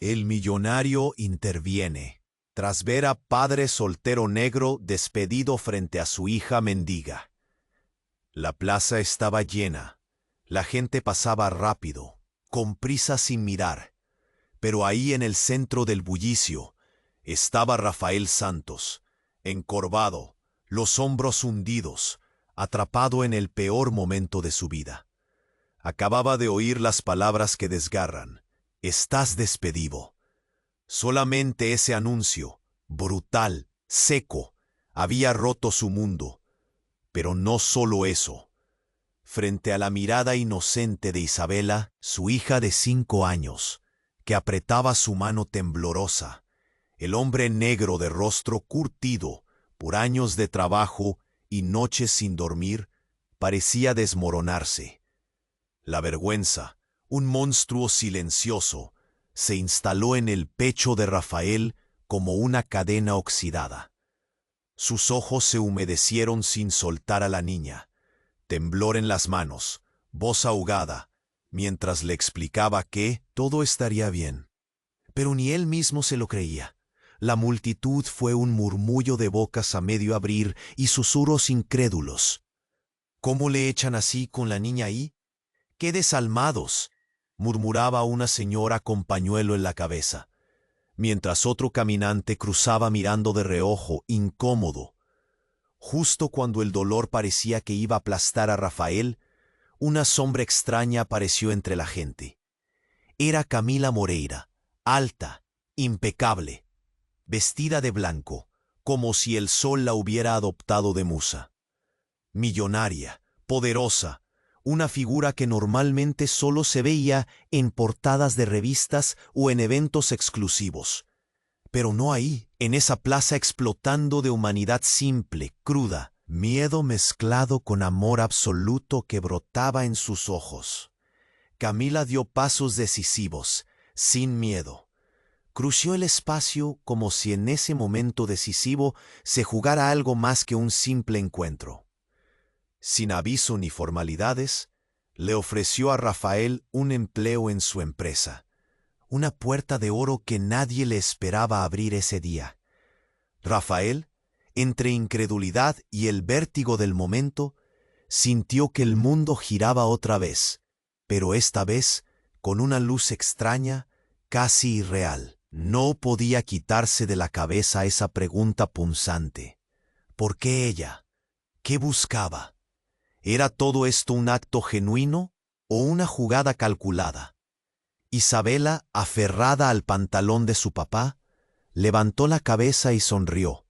El millonario interviene, tras ver a padre soltero negro despedido frente a su hija mendiga. La plaza estaba llena. La gente pasaba rápido, con prisa sin mirar. Pero ahí en el centro del bullicio estaba Rafael Santos, encorvado, los hombros hundidos, atrapado en el peor momento de su vida. Acababa de oír las palabras que desgarran. Estás despedido. Solamente ese anuncio, brutal, seco, había roto su mundo. Pero no solo eso. Frente a la mirada inocente de Isabela, su hija de 5 años, que apretaba su mano temblorosa, el hombre negro de rostro curtido por años de trabajo y noches sin dormir, parecía desmoronarse. La vergüenza, un monstruo silencioso, se instaló en el pecho de Rafael como una cadena oxidada. Sus ojos se humedecieron sin soltar a la niña. Temblor en las manos, voz ahogada, mientras le explicaba que todo estaría bien. Pero ni él mismo se lo creía. La multitud fue un murmullo de bocas a medio abrir y susurros incrédulos. ¿Cómo le echan así con la niña ahí? ¡Qué desalmados!, murmuraba una señora con pañuelo en la cabeza, mientras otro caminante cruzaba mirando de reojo, incómodo. Justo cuando el dolor parecía que iba a aplastar a Rafael, una sombra extraña apareció entre la gente. Era Camila Moreira, alta, impecable, vestida de blanco, como si el sol la hubiera adoptado de musa. Millonaria, poderosa, una figura que normalmente solo se veía en portadas de revistas o en eventos exclusivos. Pero no ahí, en esa plaza explotando de humanidad simple, cruda, miedo mezclado con amor absoluto que brotaba en sus ojos. Camila dio pasos decisivos, sin miedo. Crució el espacio como si en ese momento decisivo se jugara algo más que un simple encuentro. Sin aviso ni formalidades, le ofreció a Rafael un empleo en su empresa, una puerta de oro que nadie le esperaba abrir ese día. Rafael, entre incredulidad y el vértigo del momento, sintió que el mundo giraba otra vez, pero esta vez con una luz extraña, casi irreal. No podía quitarse de la cabeza esa pregunta punzante. ¿Por qué ella? ¿Qué buscaba? ¿Era todo esto un acto genuino o una jugada calculada? Isabela, aferrada al pantalón de su papá, levantó la cabeza y sonrió.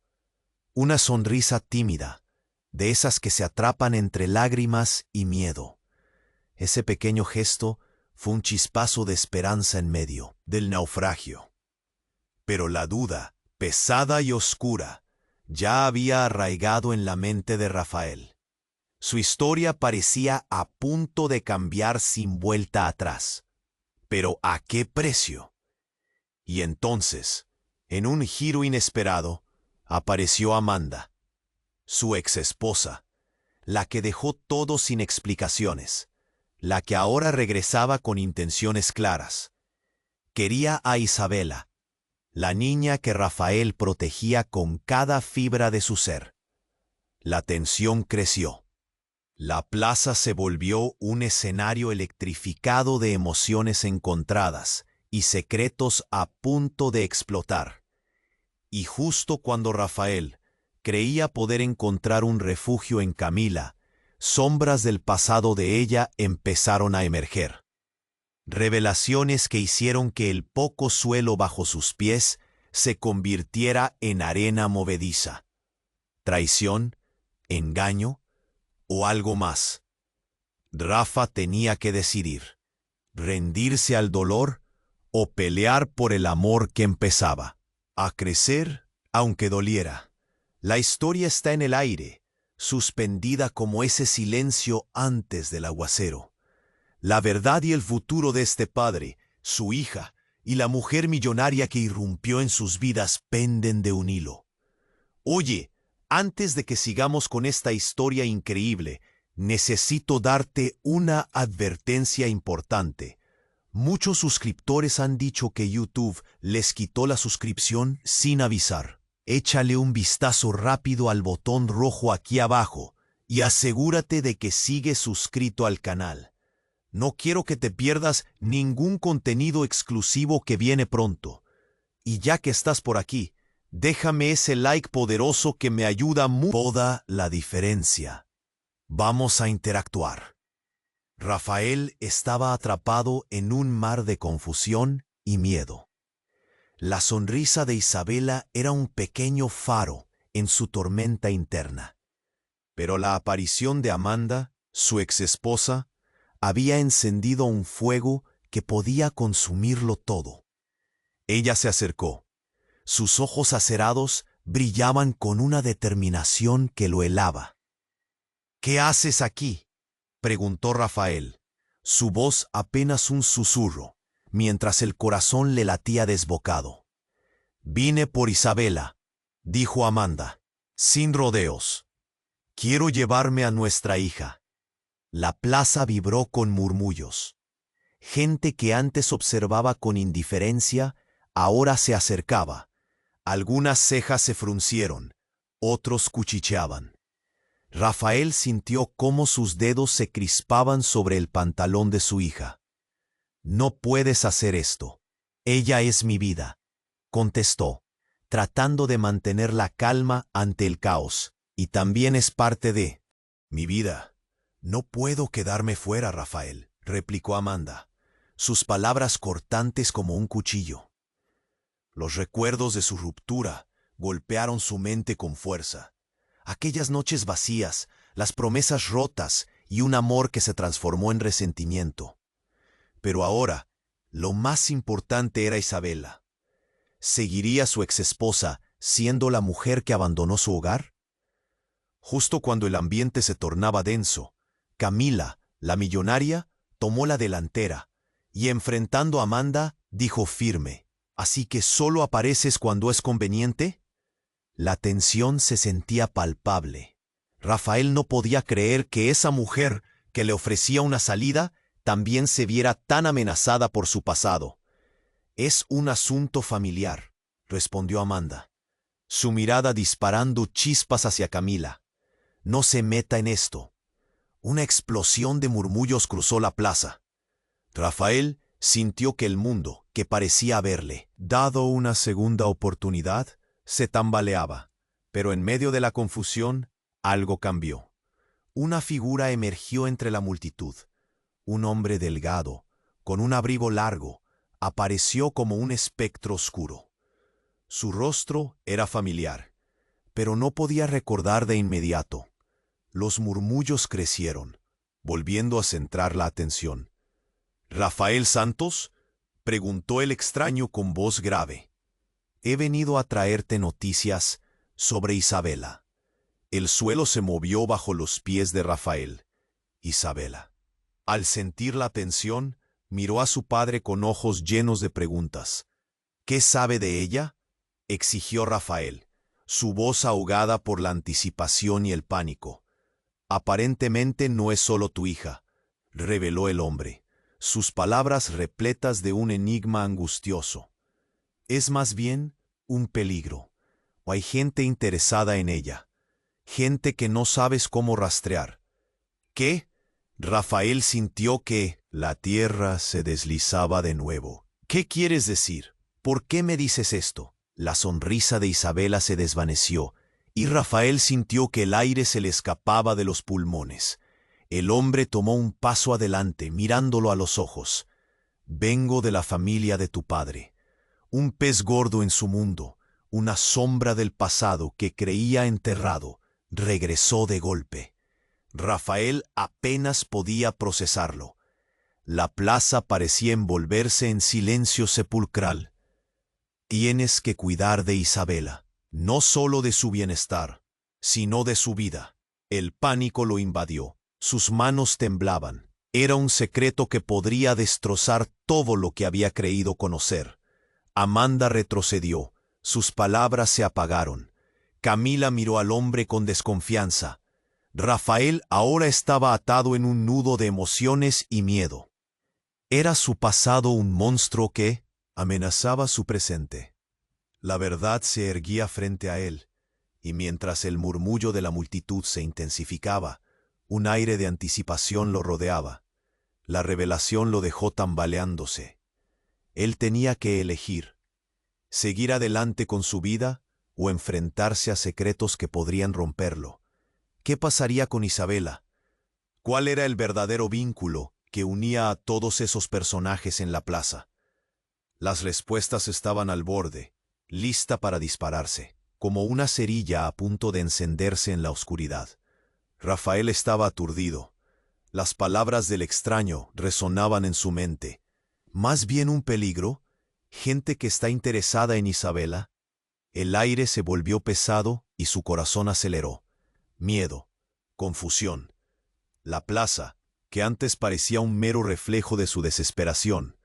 Una sonrisa tímida, de esas que se atrapan entre lágrimas y miedo. Ese pequeño gesto fue un chispazo de esperanza en medio del naufragio. Pero la duda, pesada y oscura, ya había arraigado en la mente de Rafael. Su historia parecía a punto de cambiar sin vuelta atrás. ¿Pero a qué precio? Y entonces, en un giro inesperado, apareció Amanda, su exesposa, la que dejó todo sin explicaciones, la que ahora regresaba con intenciones claras. Quería a Isabela, la niña que Rafael protegía con cada fibra de su ser. La tensión creció. La plaza se volvió un escenario electrificado de emociones encontradas y secretos a punto de explotar. Y justo cuando Rafael creía poder encontrar un refugio en Camila, sombras del pasado de ella empezaron a emerger. Revelaciones que hicieron que el poco suelo bajo sus pies se convirtiera en arena movediza. Traición, engaño o algo más. Rafa tenía que decidir: rendirse al dolor o pelear por el amor que empezaba a crecer, aunque doliera. La historia está en el aire, suspendida como ese silencio antes del aguacero. La verdad y el futuro de este padre, su hija y la mujer millonaria que irrumpió en sus vidas penden de un hilo. Oye, antes de que sigamos con esta historia increíble, necesito darte una advertencia importante. Muchos suscriptores han dicho que YouTube les quitó la suscripción sin avisar. Échale un vistazo rápido al botón rojo aquí abajo y asegúrate de que sigues suscrito al canal. No quiero que te pierdas ningún contenido exclusivo que viene pronto. Y ya que estás por aquí, déjame ese like poderoso que me ayuda mucho. Toda la diferencia. Vamos a interactuar. Rafael estaba atrapado en un mar de confusión y miedo. La sonrisa de Isabela era un pequeño faro en su tormenta interna. Pero la aparición de Amanda, su exesposa, había encendido un fuego que podía consumirlo todo. Ella se acercó. Sus ojos acerados brillaban con una determinación que lo helaba. «¿Qué haces aquí?», preguntó Rafael, su voz apenas un susurro, mientras el corazón le latía desbocado. «Vine por Isabela», dijo Amanda, sin rodeos. «Quiero llevarme a nuestra hija». La plaza vibró con murmullos. Gente que antes observaba con indiferencia, ahora se acercaba. Algunas cejas se fruncieron, otros cuchicheaban. Rafael sintió cómo sus dedos se crispaban sobre el pantalón de su hija. «No puedes hacer esto. Ella es mi vida», contestó, tratando de mantener la calma ante el caos. «Y también es parte de mi vida». «No puedo quedarme fuera, Rafael», replicó Amanda, sus palabras cortantes como un cuchillo. Los recuerdos de su ruptura golpearon su mente con fuerza. Aquellas noches vacías, las promesas rotas y un amor que se transformó en resentimiento. Pero ahora, lo más importante era Isabela. ¿Seguiría su exesposa siendo la mujer que abandonó su hogar? Justo cuando el ambiente se tornaba denso, Camila, la millonaria, tomó la delantera y, enfrentando a Amanda, dijo firme: «¿Así que solo apareces cuando es conveniente?». La tensión se sentía palpable. Rafael no podía creer que esa mujer que le ofrecía una salida también se viera tan amenazada por su pasado. «Es un asunto familiar», respondió Amanda, su mirada disparando chispas hacia Camila. «No se meta en esto». Una explosión de murmullos cruzó la plaza. Rafael sintió que el mundo, que parecía haberle dado una segunda oportunidad, se tambaleaba. Pero en medio de la confusión, algo cambió. Una figura emergió entre la multitud. Un hombre delgado, con un abrigo largo, apareció como un espectro oscuro. Su rostro era familiar, pero no podía recordar de inmediato. Los murmullos crecieron, volviendo a centrar la atención. «¿Rafael Santos?», preguntó el extraño con voz grave. «He venido a traerte noticias sobre Isabela». El suelo se movió bajo los pies de Rafael. Isabela. Al sentir la tensión, miró a su padre con ojos llenos de preguntas. «¿Qué sabe de ella?», exigió Rafael, su voz ahogada por la anticipación y el pánico. «Aparentemente no es solo tu hija», reveló el hombre, sus palabras repletas de un enigma angustioso. «Es más bien un peligro. O hay gente interesada en ella. Gente que no sabes cómo rastrear». «¿Qué?». Rafael sintió que la tierra se deslizaba de nuevo. «¿Qué quieres decir? ¿Por qué me dices esto?». La sonrisa de Isabela se desvaneció, y Rafael sintió que el aire se le escapaba de los pulmones. El hombre tomó un paso adelante, mirándolo a los ojos. «Vengo de la familia de tu padre. Un pez gordo en su mundo, una sombra del pasado que creía enterrado, regresó de golpe». Rafael apenas podía procesarlo. La plaza parecía envolverse en silencio sepulcral. «Tienes que cuidar de Isabela, no solo de su bienestar, sino de su vida». El pánico lo invadió. Sus manos temblaban. Era un secreto que podría destrozar todo lo que había creído conocer. Amanda retrocedió. Sus palabras se apagaron. Camila miró al hombre con desconfianza. Rafael ahora estaba atado en un nudo de emociones y miedo. Era su pasado un monstruo que amenazaba su presente. La verdad se erguía frente a él, y mientras el murmullo de la multitud se intensificaba, un aire de anticipación lo rodeaba. La revelación lo dejó tambaleándose. Él tenía que elegir: seguir adelante con su vida o enfrentarse a secretos que podrían romperlo. ¿Qué pasaría con Isabela? ¿Cuál era el verdadero vínculo que unía a todos esos personajes en la plaza? Las respuestas estaban al borde, lista para dispararse, como una cerilla a punto de encenderse en la oscuridad. Rafael estaba aturdido. Las palabras del extraño resonaban en su mente. ¿Más bien un peligro? ¿Gente que está interesada en Isabela? El aire se volvió pesado y su corazón aceleró. Miedo, confusión. La plaza, que antes parecía un mero reflejo de su desesperación,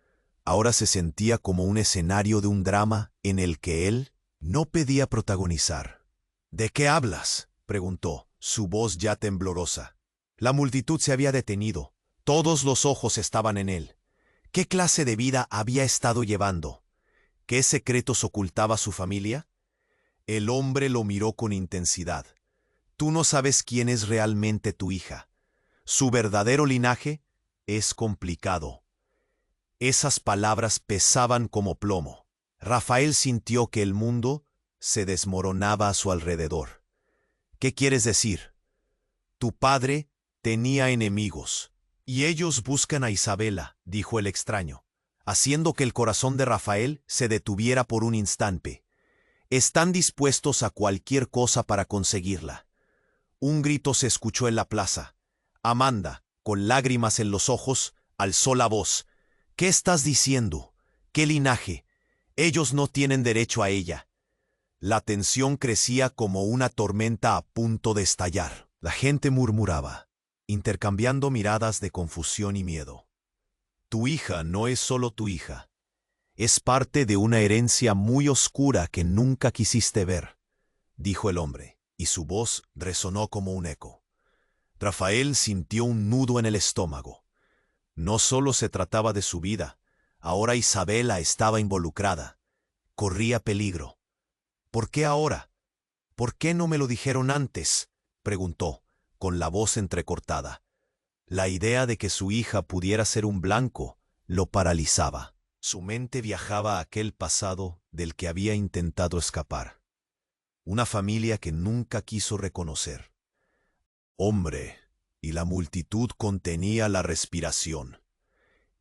ahora se sentía como un escenario de un drama en el que él no pedía protagonizar. ¿De qué hablas?, preguntó, su voz ya temblorosa. La multitud se había detenido. Todos los ojos estaban en él. ¿Qué clase de vida había estado llevando? ¿Qué secretos ocultaba su familia? El hombre lo miró con intensidad. Tú no sabes quién es realmente tu hija. Su verdadero linaje es complicado. Esas palabras pesaban como plomo. Rafael sintió que el mundo se desmoronaba a su alrededor. ¿Qué quieres decir? Tu padre tenía enemigos, y ellos buscan a Isabela, dijo el extraño, haciendo que el corazón de Rafael se detuviera por un instante. Están dispuestos a cualquier cosa para conseguirla. Un grito se escuchó en la plaza. Amanda, con lágrimas en los ojos, alzó la voz. ¿Qué estás diciendo? ¿Qué linaje? Ellos no tienen derecho a ella. La tensión crecía como una tormenta a punto de estallar. La gente murmuraba, intercambiando miradas de confusión y miedo. Tu hija no es solo tu hija. Es parte de una herencia muy oscura que nunca quisiste ver, dijo el hombre, y su voz resonó como un eco. Rafael sintió un nudo en el estómago. No solo se trataba de su vida, ahora Isabela estaba involucrada. Corría peligro. ¿Por qué ahora? ¿Por qué no me lo dijeron antes?, preguntó, con la voz entrecortada. La idea de que su hija pudiera ser un blanco lo paralizaba. Su mente viajaba a aquel pasado del que había intentado escapar. Una familia que nunca quiso reconocer. Hombre, y la multitud contenía la respiración.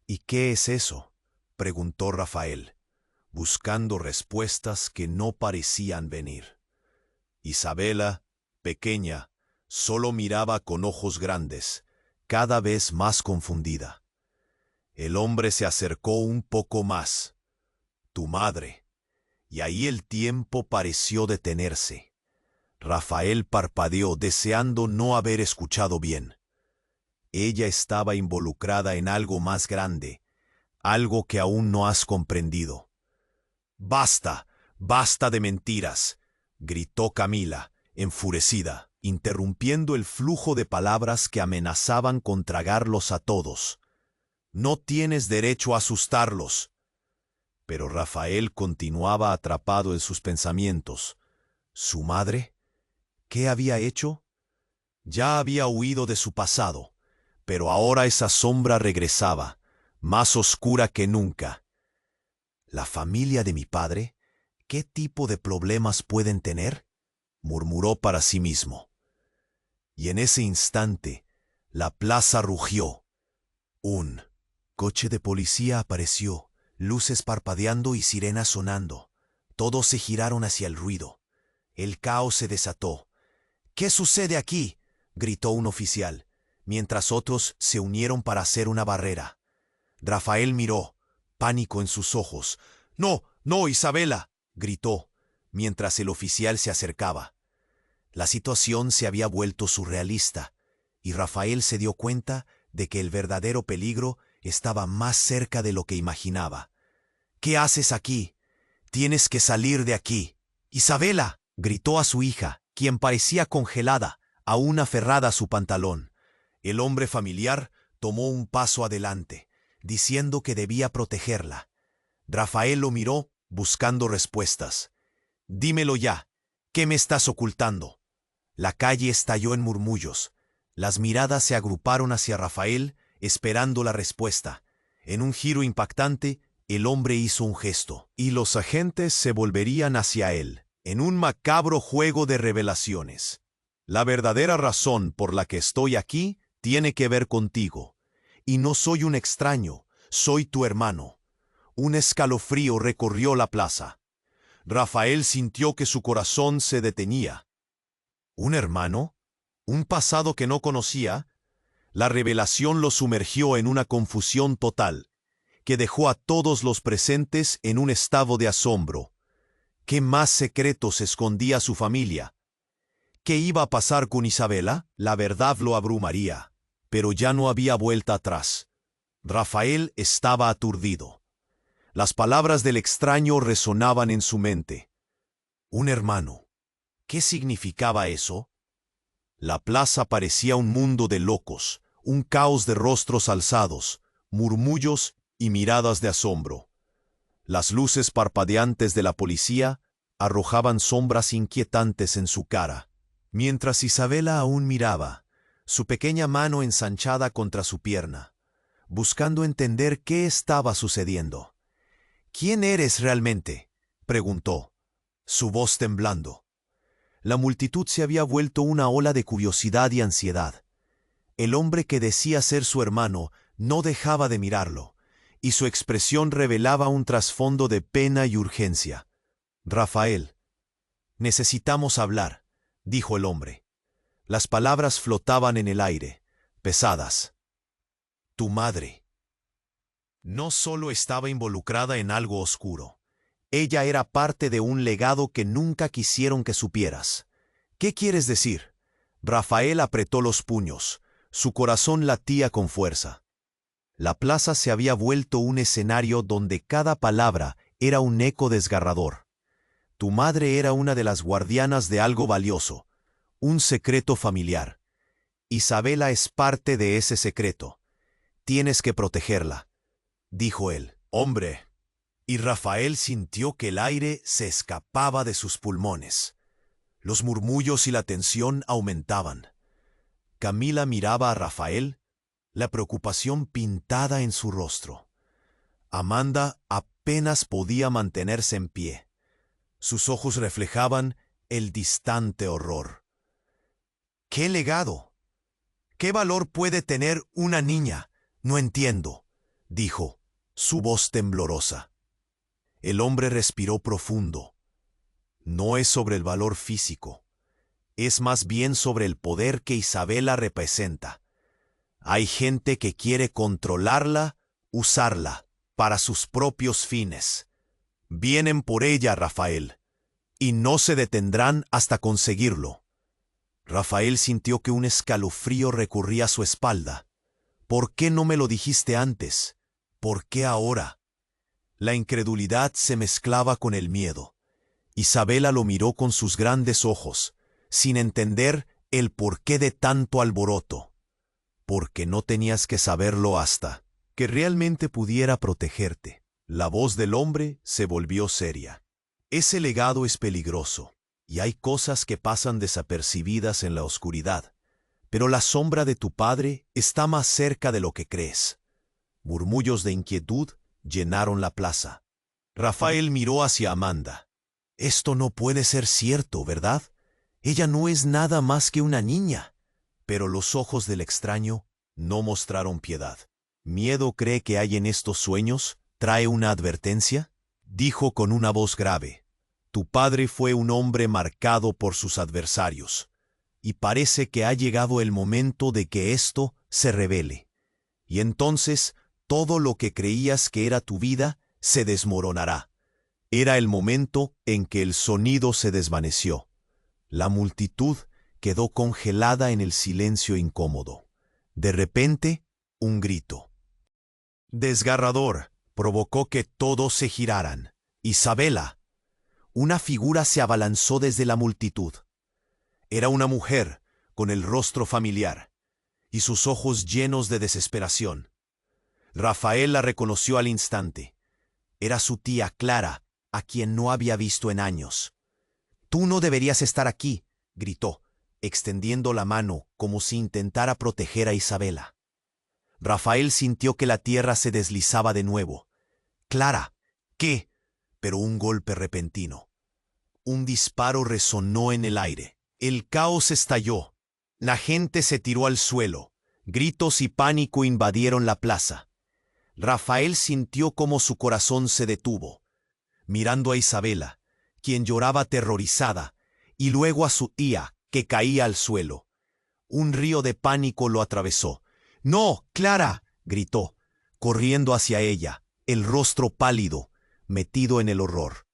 ¿Y qué es eso?, preguntó Rafael, buscando respuestas que no parecían venir. Isabela, pequeña, solo miraba con ojos grandes, cada vez más confundida. El hombre se acercó un poco más. Tu madre. Y ahí el tiempo pareció detenerse. Rafael parpadeó, deseando no haber escuchado bien. Ella estaba involucrada en algo más grande, algo que aún no has comprendido. ¡Basta! ¡Basta de mentiras!, gritó Camila, enfurecida, interrumpiendo el flujo de palabras que amenazaban con tragarlos a todos. No tienes derecho a asustarlos. Pero Rafael continuaba atrapado en sus pensamientos. ¿Su madre? ¿Qué había hecho? Ya había huido de su pasado, pero ahora esa sombra regresaba, más oscura que nunca. ¿La familia de mi padre? ¿Qué tipo de problemas pueden tener?, murmuró para sí mismo. Y en ese instante, la plaza rugió. Un coche de policía apareció, luces parpadeando y sirenas sonando. Todos se giraron hacia el ruido. El caos se desató. ¿Qué sucede aquí?, gritó un oficial, mientras otros se unieron para hacer una barrera. Rafael miró, pánico en sus ojos. «¡No, no, Isabela!», gritó, mientras el oficial se acercaba. La situación se había vuelto surrealista, y Rafael se dio cuenta de que el verdadero peligro estaba más cerca de lo que imaginaba. «¿Qué haces aquí? Tienes que salir de aquí». «¡Isabela!», gritó a su hija, quien parecía congelada, aún aferrada a su pantalón. El hombre familiar tomó un paso adelante. diciendo que debía protegerla. Rafael lo miró, buscando respuestas. «Dímelo ya, ¿qué me estás ocultando?» La calle estalló en murmullos. Las miradas se agruparon hacia Rafael, esperando la respuesta. En un giro impactante, el hombre hizo un gesto, y los agentes se volverían hacia él, en un macabro juego de revelaciones. «La verdadera razón por la que estoy aquí tiene que ver contigo. Y no soy un extraño, soy tu hermano». Un escalofrío recorrió la plaza. Rafael sintió que su corazón se detenía. ¿Un hermano? ¿Un pasado que no conocía? La revelación lo sumergió en una confusión total, que dejó a todos los presentes en un estado de asombro. ¿Qué más secretos escondía su familia? ¿Qué iba a pasar con Isabela? La verdad lo abrumaría, pero ya no había vuelta atrás. Rafael estaba aturdido. Las palabras del extraño resonaban en su mente. Un hermano. ¿Qué significaba eso? La plaza parecía un mundo de locos, un caos de rostros alzados, murmullos y miradas de asombro. Las luces parpadeantes de la policía arrojaban sombras inquietantes en su cara. Mientras Isabela aún miraba, su pequeña mano ensanchada contra su pierna, buscando entender qué estaba sucediendo. «¿Quién eres realmente?», preguntó, su voz temblando. La multitud se había vuelto una ola de curiosidad y ansiedad. El hombre que decía ser su hermano no dejaba de mirarlo, y su expresión revelaba un trasfondo de pena y urgencia. «Rafael, necesitamos hablar», dijo el hombre. Las palabras flotaban en el aire, pesadas. «Tu madre». No solo estaba involucrada en algo oscuro. Ella era parte de un legado que nunca quisieron que supieras. «¿Qué quieres decir?». Rafael apretó los puños. Su corazón latía con fuerza. La plaza se había vuelto un escenario donde cada palabra era un eco desgarrador. Tu madre era una de las guardianas de algo valioso, un secreto familiar. Isabela es parte de ese secreto. Tienes que protegerla, dijo él. «Hombre». Y Rafael sintió que el aire se escapaba de sus pulmones. Los murmullos y la tensión aumentaban. Camila miraba a Rafael, la preocupación pintada en su rostro. Amanda apenas podía mantenerse en pie. Sus ojos reflejaban el distante horror. «¿Qué legado? ¿Qué valor puede tener una niña? No entiendo», dijo, su voz temblorosa. El hombre respiró profundo. «No es sobre el valor físico. Es más bien sobre el poder que Isabela representa. Hay gente que quiere controlarla, usarla, para sus propios fines. Vienen por ella, Rafael, y no se detendrán hasta conseguirlo». Rafael sintió que un escalofrío recorría su espalda. «¿Por qué no me lo dijiste antes? ¿Por qué ahora?». La incredulidad se mezclaba con el miedo. Isabela lo miró con sus grandes ojos, sin entender el porqué de tanto alboroto. «Porque no tenías que saberlo hasta que realmente pudiera protegerte». La voz del hombre se volvió seria. «Ese legado es peligroso, y hay cosas que pasan desapercibidas en la oscuridad. Pero la sombra de tu padre está más cerca de lo que crees». Murmullos de inquietud llenaron la plaza. Rafael miró hacia Amanda. «Esto no puede ser cierto, ¿verdad? Ella no es nada más que una niña». Pero los ojos del extraño no mostraron piedad. «¿Miedo cree que hay en estos sueños? ¿Trae una advertencia?», dijo con una voz grave. «Tu padre fue un hombre marcado por sus adversarios, y parece que ha llegado el momento de que esto se revele. Y entonces todo lo que creías que era tu vida se desmoronará». Era el momento en que el sonido se desvaneció. La multitud quedó congelada en el silencio incómodo. De repente, un grito desgarrador provocó que todos se giraran. «¡Isabela!». Una figura se abalanzó desde la multitud. Era una mujer con el rostro familiar y sus ojos llenos de desesperación. Rafael la reconoció al instante. Era su tía Clara, a quien no había visto en años. «Tú no deberías estar aquí», gritó, extendiendo la mano como si intentara proteger a Isabela. Rafael sintió que la tierra se deslizaba de nuevo. «Clara, ¿qué?», pero un golpe repentino. Un disparo resonó en el aire. El caos estalló. La gente se tiró al suelo. Gritos y pánico invadieron la plaza. Rafael sintió como su corazón se detuvo, mirando a Isabela, quien lloraba aterrorizada, y luego a su tía, que caía al suelo. Un río de pánico lo atravesó. «¡No, Clara!», gritó, corriendo hacia ella, el rostro pálido, metido en el horror.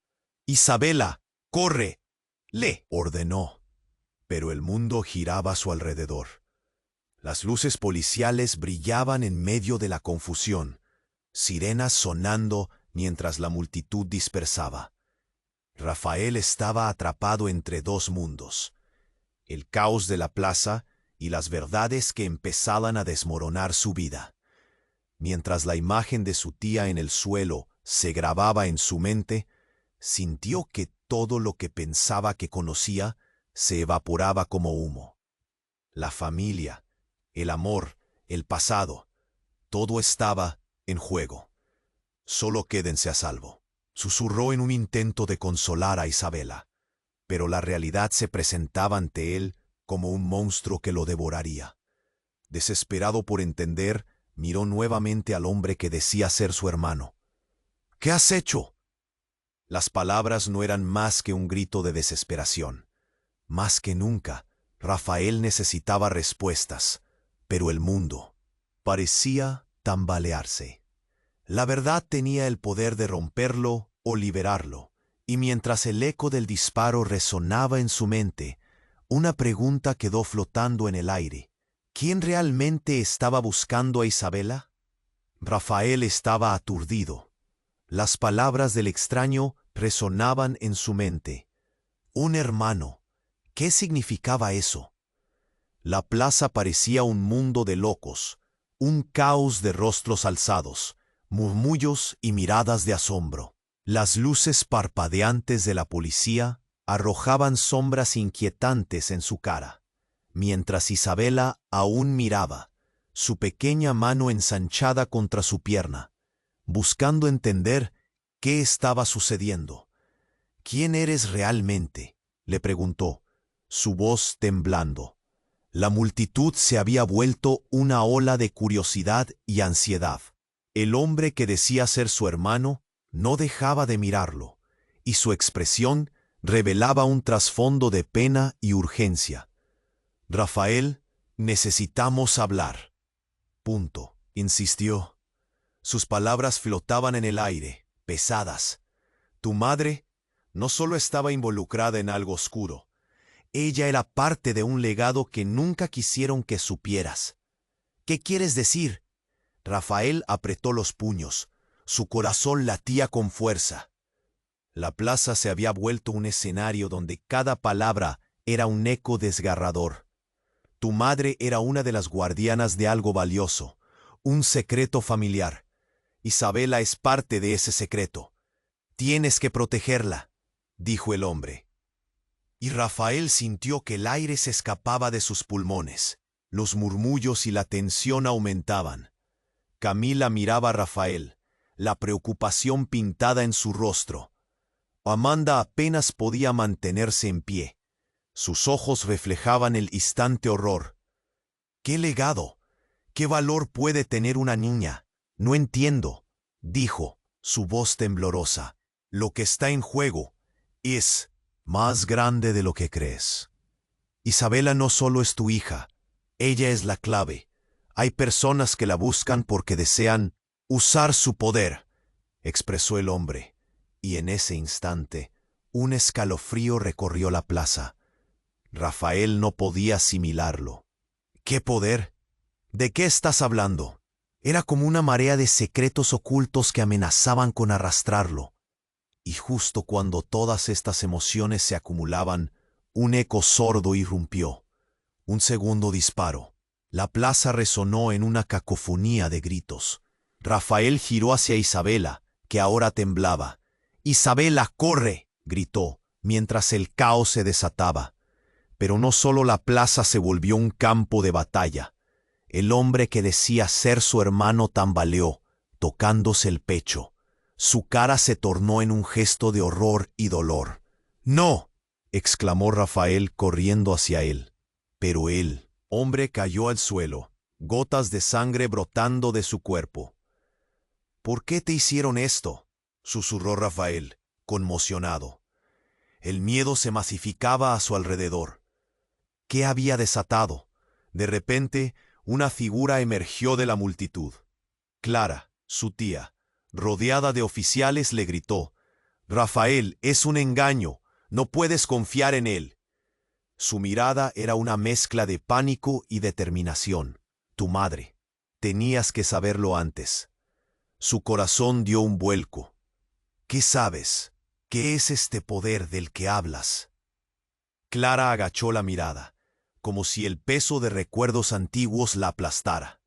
«Isabela, corre», le ordenó. Pero el mundo giraba a su alrededor. Las luces policiales brillaban en medio de la confusión, sirenas sonando mientras la multitud dispersaba. Rafael estaba atrapado entre dos mundos: el caos de la plaza y las verdades que empezaban a desmoronar su vida. Mientras la imagen de su tía en el suelo se grababa en su mente, sintió que todo lo que pensaba que conocía se evaporaba como humo. La familia, el amor, el pasado, todo estaba en juego. «Solo quédense a salvo», susurró en un intento de consolar a Isabela, pero la realidad se presentaba ante él como un monstruo que lo devoraría. Desesperado por entender, miró nuevamente al hombre que decía ser su hermano. «¿Qué has hecho?». Las palabras no eran más que un grito de desesperación. Más que nunca, Rafael necesitaba respuestas, pero el mundo parecía tambalearse. La verdad tenía el poder de romperlo o liberarlo, y mientras el eco del disparo resonaba en su mente, una pregunta quedó flotando en el aire. ¿Quién realmente estaba buscando a Isabela? Rafael estaba aturdido. Las palabras del extraño resonaban en su mente. Un hermano. ¿Qué significaba eso? La plaza parecía un mundo de locos, un caos de rostros alzados, murmullos y miradas de asombro. Las luces parpadeantes de la policía arrojaban sombras inquietantes en su cara, mientras Isabela aún miraba, su pequeña mano ensanchada contra su pierna, buscando entender qué estaba sucediendo. «¿Quién eres realmente?», le preguntó, su voz temblando. La multitud se había vuelto una ola de curiosidad y ansiedad. El hombre que decía ser su hermano no dejaba de mirarlo, y su expresión revelaba un trasfondo de pena y urgencia. «Rafael, necesitamos hablar». «Punto», insistió. Sus palabras flotaban en el aire, pesadas. «Tu madre no solo estaba involucrada en algo oscuro, ella era parte de un legado que nunca quisieron que supieras». «¿Qué quieres decir?». Rafael apretó los puños. Su corazón latía con fuerza. La plaza se había vuelto un escenario donde cada palabra era un eco desgarrador. «Tu madre era una de las guardianas de algo valioso, un secreto familiar. Isabela es parte de ese secreto. Tienes que protegerla», dijo el hombre. Y Rafael sintió que el aire se escapaba de sus pulmones. Los murmullos y la tensión aumentaban. Camila miraba a Rafael, la preocupación pintada en su rostro. Amanda apenas podía mantenerse en pie. Sus ojos reflejaban el instante horror. «¿Qué legado? ¿Qué valor puede tener una niña? No entiendo», dijo, su voz temblorosa. «Lo que está en juego es más grande de lo que crees. Isabela no solo es tu hija, ella es la clave. Hay personas que la buscan porque desean usar su poder», expresó el hombre, y en ese instante un escalofrío recorrió la plaza. Rafael no podía asimilarlo. «¿Qué poder? ¿De qué estás hablando?». Era como una marea de secretos ocultos que amenazaban con arrastrarlo. Y justo cuando todas estas emociones se acumulaban, un eco sordo irrumpió. Un segundo disparo. La plaza resonó en una cacofonía de gritos. Rafael giró hacia Isabela, que ahora temblaba. «¡Isabela, corre!», gritó, mientras el caos se desataba. Pero no solo la plaza se volvió un campo de batalla. El hombre que decía ser su hermano tambaleó, tocándose el pecho. Su cara se tornó en un gesto de horror y dolor. «¡No!», exclamó Rafael corriendo hacia él. Pero el hombre cayó al suelo, gotas de sangre brotando de su cuerpo. «¿Por qué te hicieron esto?», susurró Rafael, conmocionado. El miedo se masificaba a su alrededor. ¿Qué había desatado? De repente, una figura emergió de la multitud. Clara, su tía, rodeada de oficiales, le gritó: «Rafael, es un engaño, no puedes confiar en él». Su mirada era una mezcla de pánico y determinación. «Tu madre. Tenías que saberlo antes». Su corazón dio un vuelco. «¿Qué sabes? ¿Qué es este poder del que hablas?». Clara agachó la mirada, como si el peso de recuerdos antiguos la aplastara.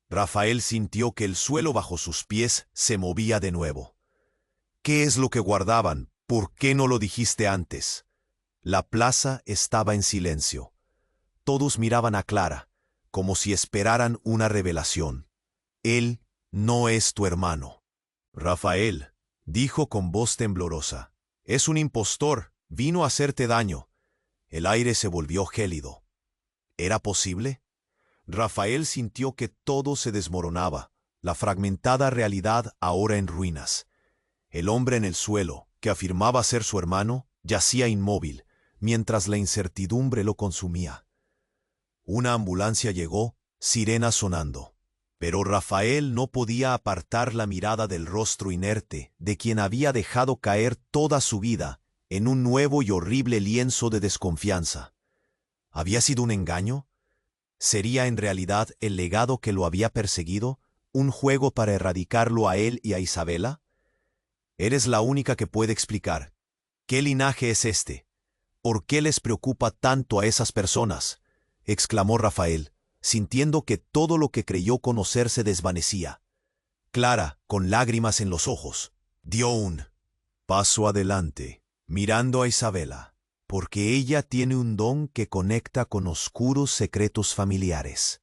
Rafael sintió que el suelo bajo sus pies se movía de nuevo. «¿Qué es lo que guardaban? ¿Por qué no lo dijiste antes?». La plaza estaba en silencio. Todos miraban a Clara, como si esperaran una revelación. «Él no es tu hermano». «Rafael», dijo con voz temblorosa, «es un impostor, vino a hacerte daño». El aire se volvió gélido. ¿Era posible? Rafael sintió que todo se desmoronaba, la fragmentada realidad ahora en ruinas. El hombre en el suelo, que afirmaba ser su hermano, yacía inmóvil, mientras la incertidumbre lo consumía. Una ambulancia llegó, sirena sonando. Pero Rafael no podía apartar la mirada del rostro inerte de quien había dejado caer toda su vida en un nuevo y horrible lienzo de desconfianza. ¿Había sido un engaño? ¿Sería en realidad el legado que lo había perseguido, un juego para erradicarlo a él y a Isabela? Eres la única que puede explicar. ¿Qué linaje es este? ¿Por qué les preocupa tanto a esas personas?, exclamó Rafael, sintiendo que todo lo que creyó conocer se desvanecía. Clara, con lágrimas en los ojos, dio un paso adelante, mirando a Isabela, porque ella tiene un don que conecta con oscuros secretos familiares.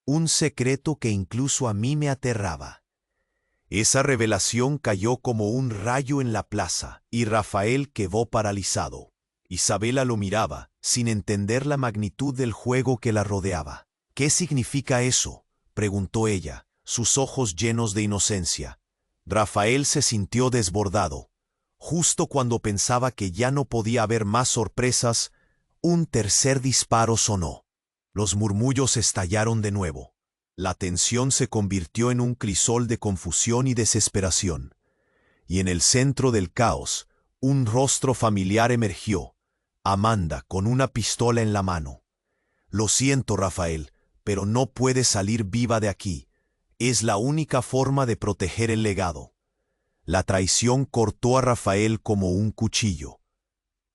Un secreto que incluso a mí me aterraba. Esa revelación cayó como un rayo en la plaza, y Rafael quedó paralizado. Isabela lo miraba, sin entender la magnitud del juego que la rodeaba. «¿Qué significa eso?», preguntó ella, sus ojos llenos de inocencia. Rafael se sintió desbordado. Justo cuando pensaba que ya no podía haber más sorpresas, un tercer disparo sonó. Los murmullos estallaron de nuevo. La tensión se convirtió en un crisol de confusión y desesperación. Y en el centro del caos, un rostro familiar emergió. Amanda, con una pistola en la mano. «Lo siento, Rafael, pero no puedes salir viva de aquí. Es la única forma de proteger el legado». La traición cortó a Rafael como un cuchillo.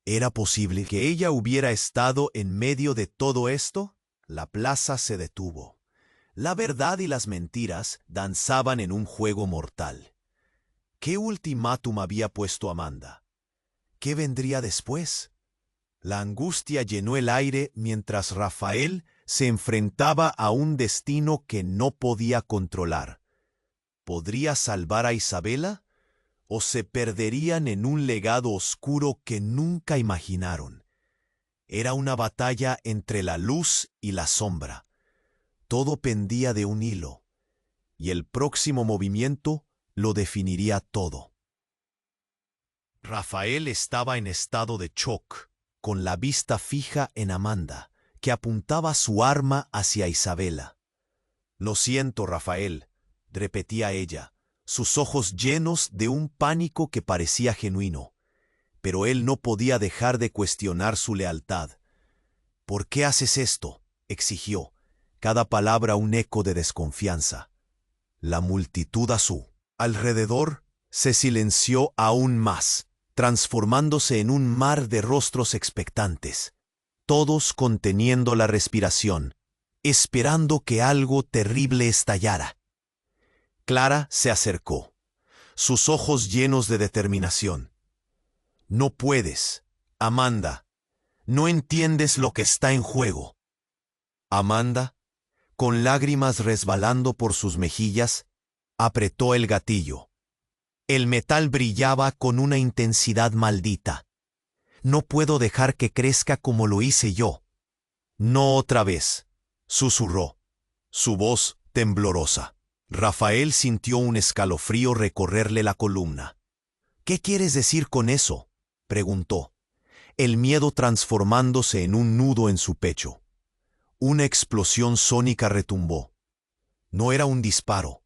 ¿Era posible que ella hubiera estado en medio de todo esto? La plaza se detuvo. La verdad y las mentiras danzaban en un juego mortal. ¿Qué ultimátum había puesto Amanda? ¿Qué vendría después? La angustia llenó el aire mientras Rafael se enfrentaba a un destino que no podía controlar. ¿Podría salvar a Isabela? ¿O se perderían en un legado oscuro que nunca imaginaron? Era una batalla entre la luz y la sombra. Todo pendía de un hilo, y el próximo movimiento lo definiría todo. Rafael estaba en estado de shock, con la vista fija en Amanda, que apuntaba su arma hacia Isabela. «Lo siento, Rafael», repetía ella, sus ojos llenos de un pánico que parecía genuino. Pero él no podía dejar de cuestionar su lealtad. «¿Por qué haces esto?», exigió, cada palabra un eco de desconfianza. La multitud a su alrededor se silenció aún más, transformándose en un mar de rostros expectantes, todos conteniendo la respiración, esperando que algo terrible estallara. Clara se acercó, sus ojos llenos de determinación. No puedes, Amanda. No entiendes lo que está en juego. Amanda, con lágrimas resbalando por sus mejillas, apretó el gatillo. El metal brillaba con una intensidad maldita. No puedo dejar que crezca como lo hice yo. No otra vez, susurró, su voz temblorosa. Rafael sintió un escalofrío recorrerle la columna. ¿Qué quieres decir con eso?, preguntó, el miedo transformándose en un nudo en su pecho. Una explosión sónica retumbó. No era un disparo.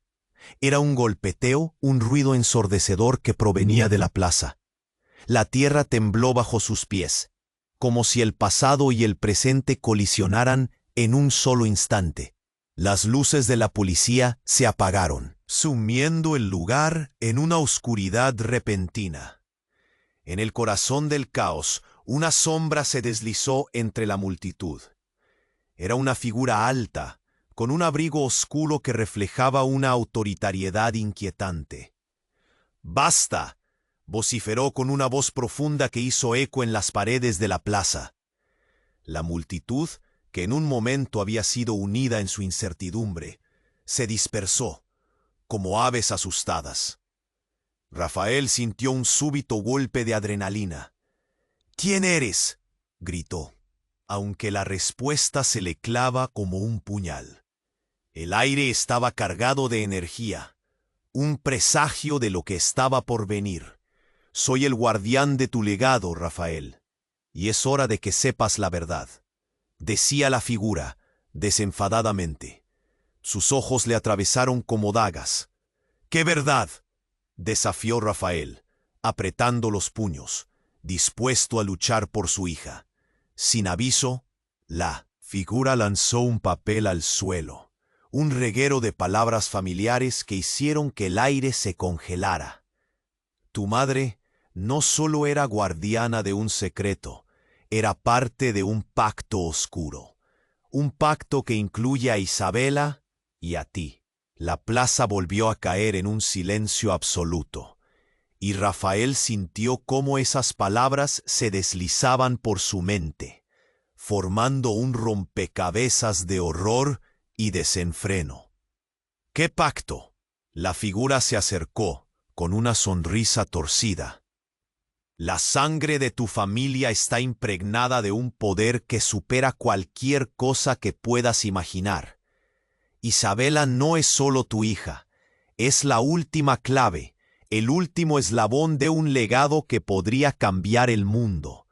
Era un golpeteo, un ruido ensordecedor que provenía de la plaza. La tierra tembló bajo sus pies, como si el pasado y el presente colisionaran en un solo instante. Las luces de la policía se apagaron, sumiendo el lugar en una oscuridad repentina. En el corazón del caos, una sombra se deslizó entre la multitud. Era una figura alta, con un abrigo oscuro que reflejaba una autoritariedad inquietante. «¡Basta!», vociferó con una voz profunda que hizo eco en las paredes de la plaza. La multitud, que en un momento había sido unida en su incertidumbre, se dispersó, como aves asustadas. Rafael sintió un súbito golpe de adrenalina. «¿Quién eres?», gritó, aunque la respuesta se le clava como un puñal. El aire estaba cargado de energía, un presagio de lo que estaba por venir. «Soy el guardián de tu legado, Rafael, y es hora de que sepas la verdad», decía la figura, desenfadadamente. Sus ojos le atravesaron como dagas. «¿Qué verdad?», desafió Rafael, apretando los puños, dispuesto a luchar por su hija. Sin aviso, la figura lanzó un papel al suelo, un reguero de palabras familiares que hicieron que el aire se congelara. «Tu madre no solo era guardiana de un secreto, era parte de un pacto oscuro. Un pacto que incluye a Isabela y a ti». La plaza volvió a caer en un silencio absoluto, y Rafael sintió cómo esas palabras se deslizaban por su mente, formando un rompecabezas de horror y desenfreno. «¿Qué pacto?». La figura se acercó, con una sonrisa torcida. «La sangre de tu familia está impregnada de un poder que supera cualquier cosa que puedas imaginar. Isabela no es solo tu hija, es la última clave, el último eslabón de un legado que podría cambiar el mundo».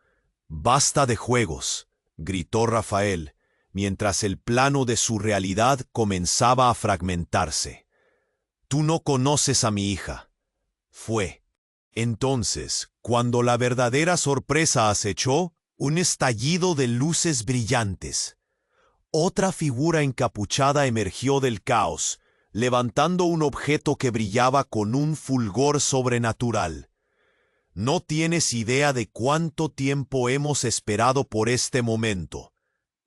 «Basta de juegos», gritó Rafael, mientras el plano de su realidad comenzaba a fragmentarse. «Tú no conoces a mi hija». Fue entonces cuando la verdadera sorpresa acechó, un estallido de luces brillantes. Otra figura encapuchada emergió del caos, levantando un objeto que brillaba con un fulgor sobrenatural. «No tienes idea de cuánto tiempo hemos esperado por este momento»,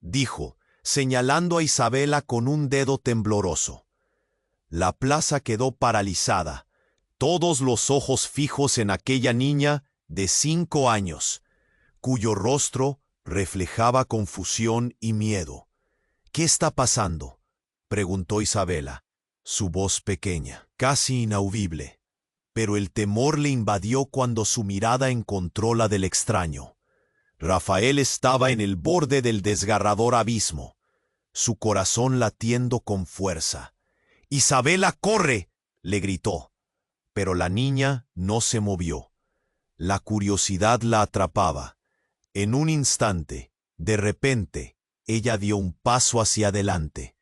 dijo, señalando a Isabela con un dedo tembloroso. La plaza quedó paralizada, todos los ojos fijos en aquella niña de 5 años, cuyo rostro reflejaba confusión y miedo. «¿Qué está pasando?», preguntó Isabela, su voz pequeña, casi inaudible, pero el temor le invadió cuando su mirada encontró la del extraño. Rafael estaba en el borde del desgarrador abismo, su corazón latiendo con fuerza. «¡Isabela, corre!», le gritó, pero la niña no se movió. La curiosidad la atrapaba. En un instante, de repente, ella dio un paso hacia adelante.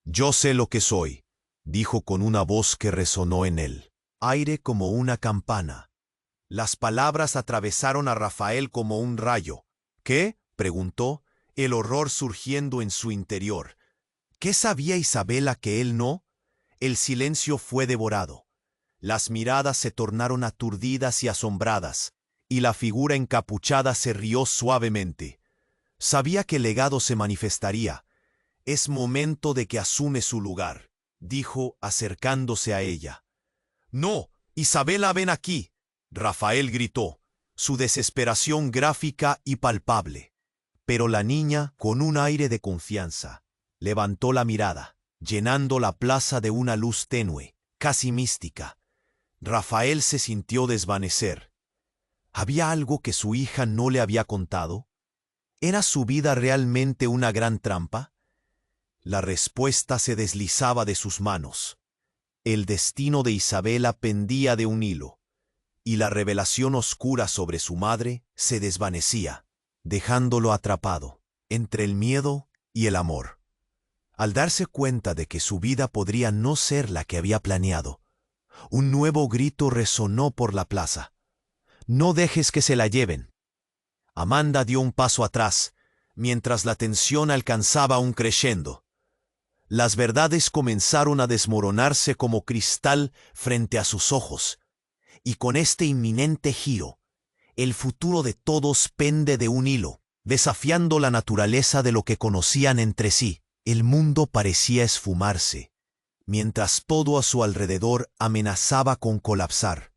«Yo sé lo que soy», dijo con una voz que resonó en él, aire como una campana. Las palabras atravesaron a Rafael como un rayo. «¿Qué?», preguntó, el horror surgiendo en su interior. ¿Qué sabía Isabela que él no? El silencio fue devorado. Las miradas se tornaron aturdidas y asombradas, y la figura encapuchada se rió suavemente. Sabía que el legado se manifestaría. «Es momento de que asume su lugar», dijo acercándose a ella. «No, Isabela, ven aquí», Rafael gritó, su desesperación gráfica y palpable. Pero la niña, con un aire de confianza, levantó la mirada, llenando la plaza de una luz tenue, casi mística. Rafael se sintió desvanecer. ¿Había algo que su hija no le había contado? ¿Era su vida realmente una gran trampa? La respuesta se deslizaba de sus manos. El destino de Isabela pendía de un hilo, y la revelación oscura sobre su madre se desvanecía, dejándolo atrapado entre el miedo y el amor. Al darse cuenta de que su vida podría no ser la que había planeado, un nuevo grito resonó por la plaza. «No dejes que se la lleven». Amanda dio un paso atrás, mientras la tensión alcanzaba un crescendo. Las verdades comenzaron a desmoronarse como cristal frente a sus ojos, y con este inminente giro, el futuro de todos pende de un hilo, desafiando la naturaleza de lo que conocían entre sí. El mundo parecía esfumarse, mientras todo a su alrededor amenazaba con colapsar.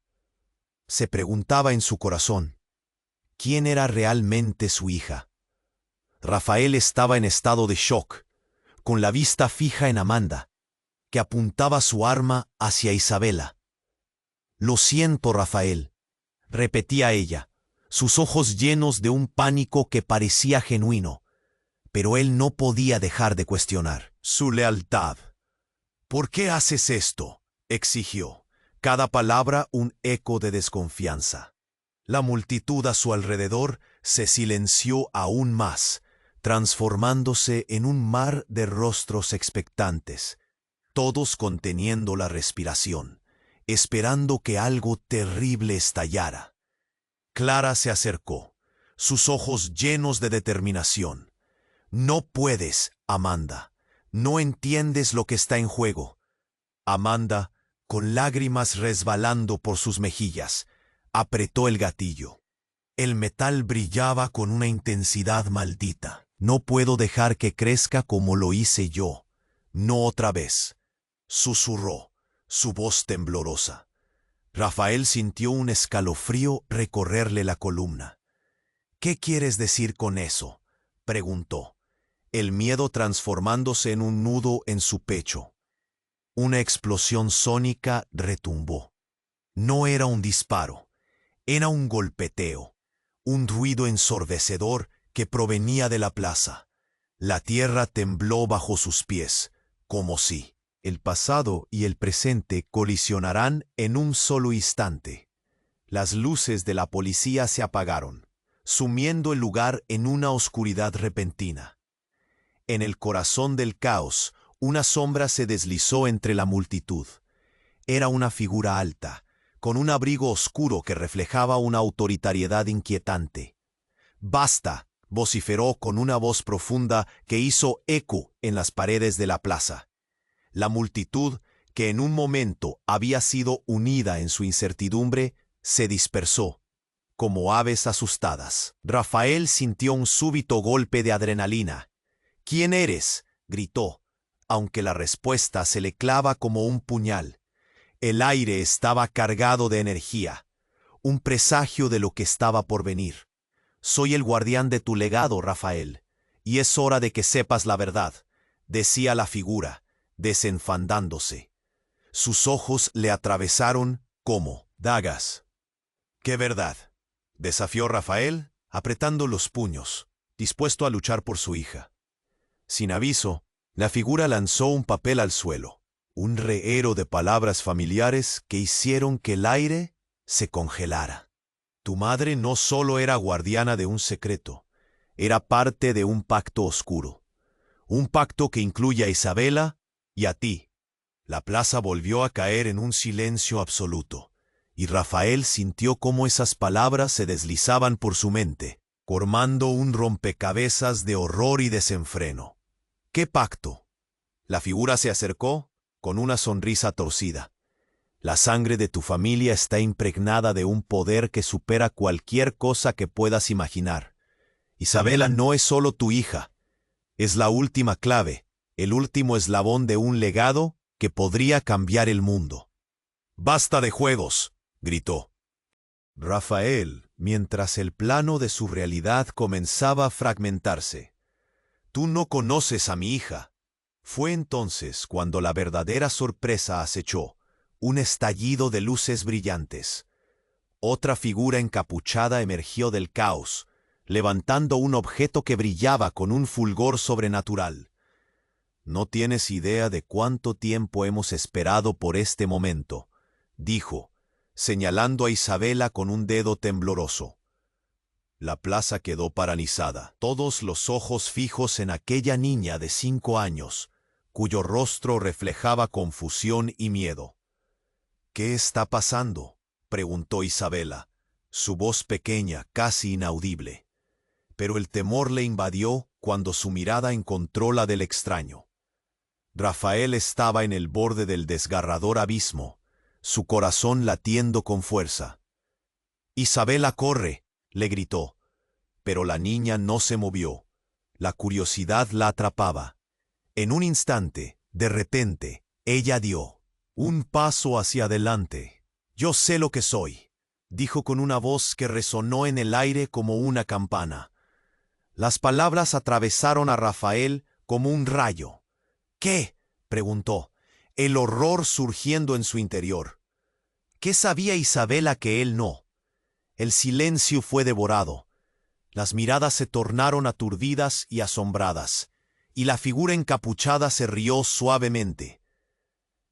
Se preguntaba en su corazón, ¿quién era realmente su hija? Rafael estaba en estado de shock, con la vista fija en Amanda, que apuntaba su arma hacia Isabela. «Lo siento, Rafael», repetía ella, sus ojos llenos de un pánico que parecía genuino, pero él no podía dejar de cuestionar su lealtad. «¿Por qué haces esto?», exigió, cada palabra un eco de desconfianza. La multitud a su alrededor se silenció aún más, transformándose en un mar de rostros expectantes, todos conteniendo la respiración, esperando que algo terrible estallara. Clara se acercó, sus ojos llenos de determinación. «No puedes, Amanda. No entiendes lo que está en juego». Amanda, con lágrimas resbalando por sus mejillas, apretó el gatillo. El metal brillaba con una intensidad maldita. «No puedo dejar que crezca como lo hice yo. No otra vez», susurró, su voz temblorosa. Rafael sintió un escalofrío recorrerle la columna. «¿Qué quieres decir con eso?», preguntó, el miedo transformándose en un nudo en su pecho. Una explosión sónica retumbó. No era un disparo, era un golpeteo, un ruido ensordecedor que provenía de la plaza. La tierra tembló bajo sus pies, como si el pasado y el presente colisionarán en un solo instante. Las luces de la policía se apagaron, sumiendo el lugar en una oscuridad repentina. En el corazón del caos, una sombra se deslizó entre la multitud. Era una figura alta, con un abrigo oscuro que reflejaba una autoritariedad inquietante. «Basta», vociferó con una voz profunda que hizo eco en las paredes de la plaza. La multitud, que en un momento había sido unida en su incertidumbre, se dispersó, como aves asustadas. Rafael sintió un súbito golpe de adrenalina. «¿Quién eres?», gritó, aunque la respuesta se le clava como un puñal. El aire estaba cargado de energía, un presagio de lo que estaba por venir. «Soy el guardián de tu legado, Rafael, y es hora de que sepas la verdad», decía la figura, desenfandándose. Sus ojos le atravesaron como dagas. «¿Qué verdad?», desafió Rafael, apretando los puños, dispuesto a luchar por su hija. Sin aviso, la figura lanzó un papel al suelo, un reguero de palabras familiares que hicieron que el aire se congelara. «Tu madre no solo era guardiana de un secreto, era parte de un pacto oscuro. Un pacto que incluye a Isabela y a ti». La plaza volvió a caer en un silencio absoluto, y Rafael sintió cómo esas palabras se deslizaban por su mente, formando un rompecabezas de horror y desenfreno. «¿Qué pacto?». La figura se acercó con una sonrisa torcida. «La sangre de tu familia está impregnada de un poder que supera cualquier cosa que puedas imaginar. Isabela no es solo tu hija, es la última clave, el último eslabón de un legado que podría cambiar el mundo. «¡Basta de juegos!», gritó Rafael, mientras el plano de su realidad comenzaba a fragmentarse. «Tú no conoces a mi hija». Fue entonces cuando la verdadera sorpresa acechó, un estallido de luces brillantes. Otra figura encapuchada emergió del caos, levantando un objeto que brillaba con un fulgor sobrenatural. «No tienes idea de cuánto tiempo hemos esperado por este momento», dijo, señalando a Isabela con un dedo tembloroso. La plaza quedó paralizada, todos los ojos fijos en aquella niña de 5 años, cuyo rostro reflejaba confusión y miedo. «¿Qué está pasando?», preguntó Isabela, su voz pequeña, casi inaudible. Pero el temor le invadió cuando su mirada encontró la del extraño. Rafael estaba en el borde del desgarrador abismo, su corazón latiendo con fuerza. «Isabela, corre», le gritó. Pero la niña no se movió. La curiosidad la atrapaba. En un instante, de repente, ella dio un paso hacia adelante. «Yo sé lo que soy», dijo con una voz que resonó en el aire como una campana. Las palabras atravesaron a Rafael como un rayo. «¿Qué?», preguntó, el horror surgiendo en su interior. ¿Qué sabía Isabela que él no? El silencio fue devorado. Las miradas se tornaron aturdidas y asombradas, y la figura encapuchada se rió suavemente.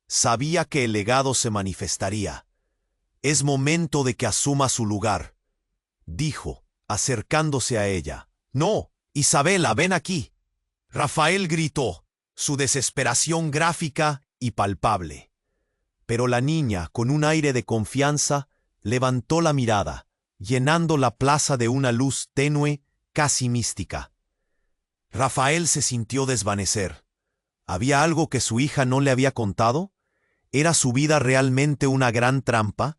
Sabía que el legado se manifestaría. «Es momento de que asuma su lugar», dijo, acercándose a ella. «No, Isabela, ven aquí». Rafael gritó, su desesperación gráfica y palpable. Pero la niña, con un aire de confianza, levantó la mirada, llenando la plaza de una luz tenue, casi mística. Rafael se sintió desvanecer. ¿Había algo que su hija no le había contado? ¿Era su vida realmente una gran trampa?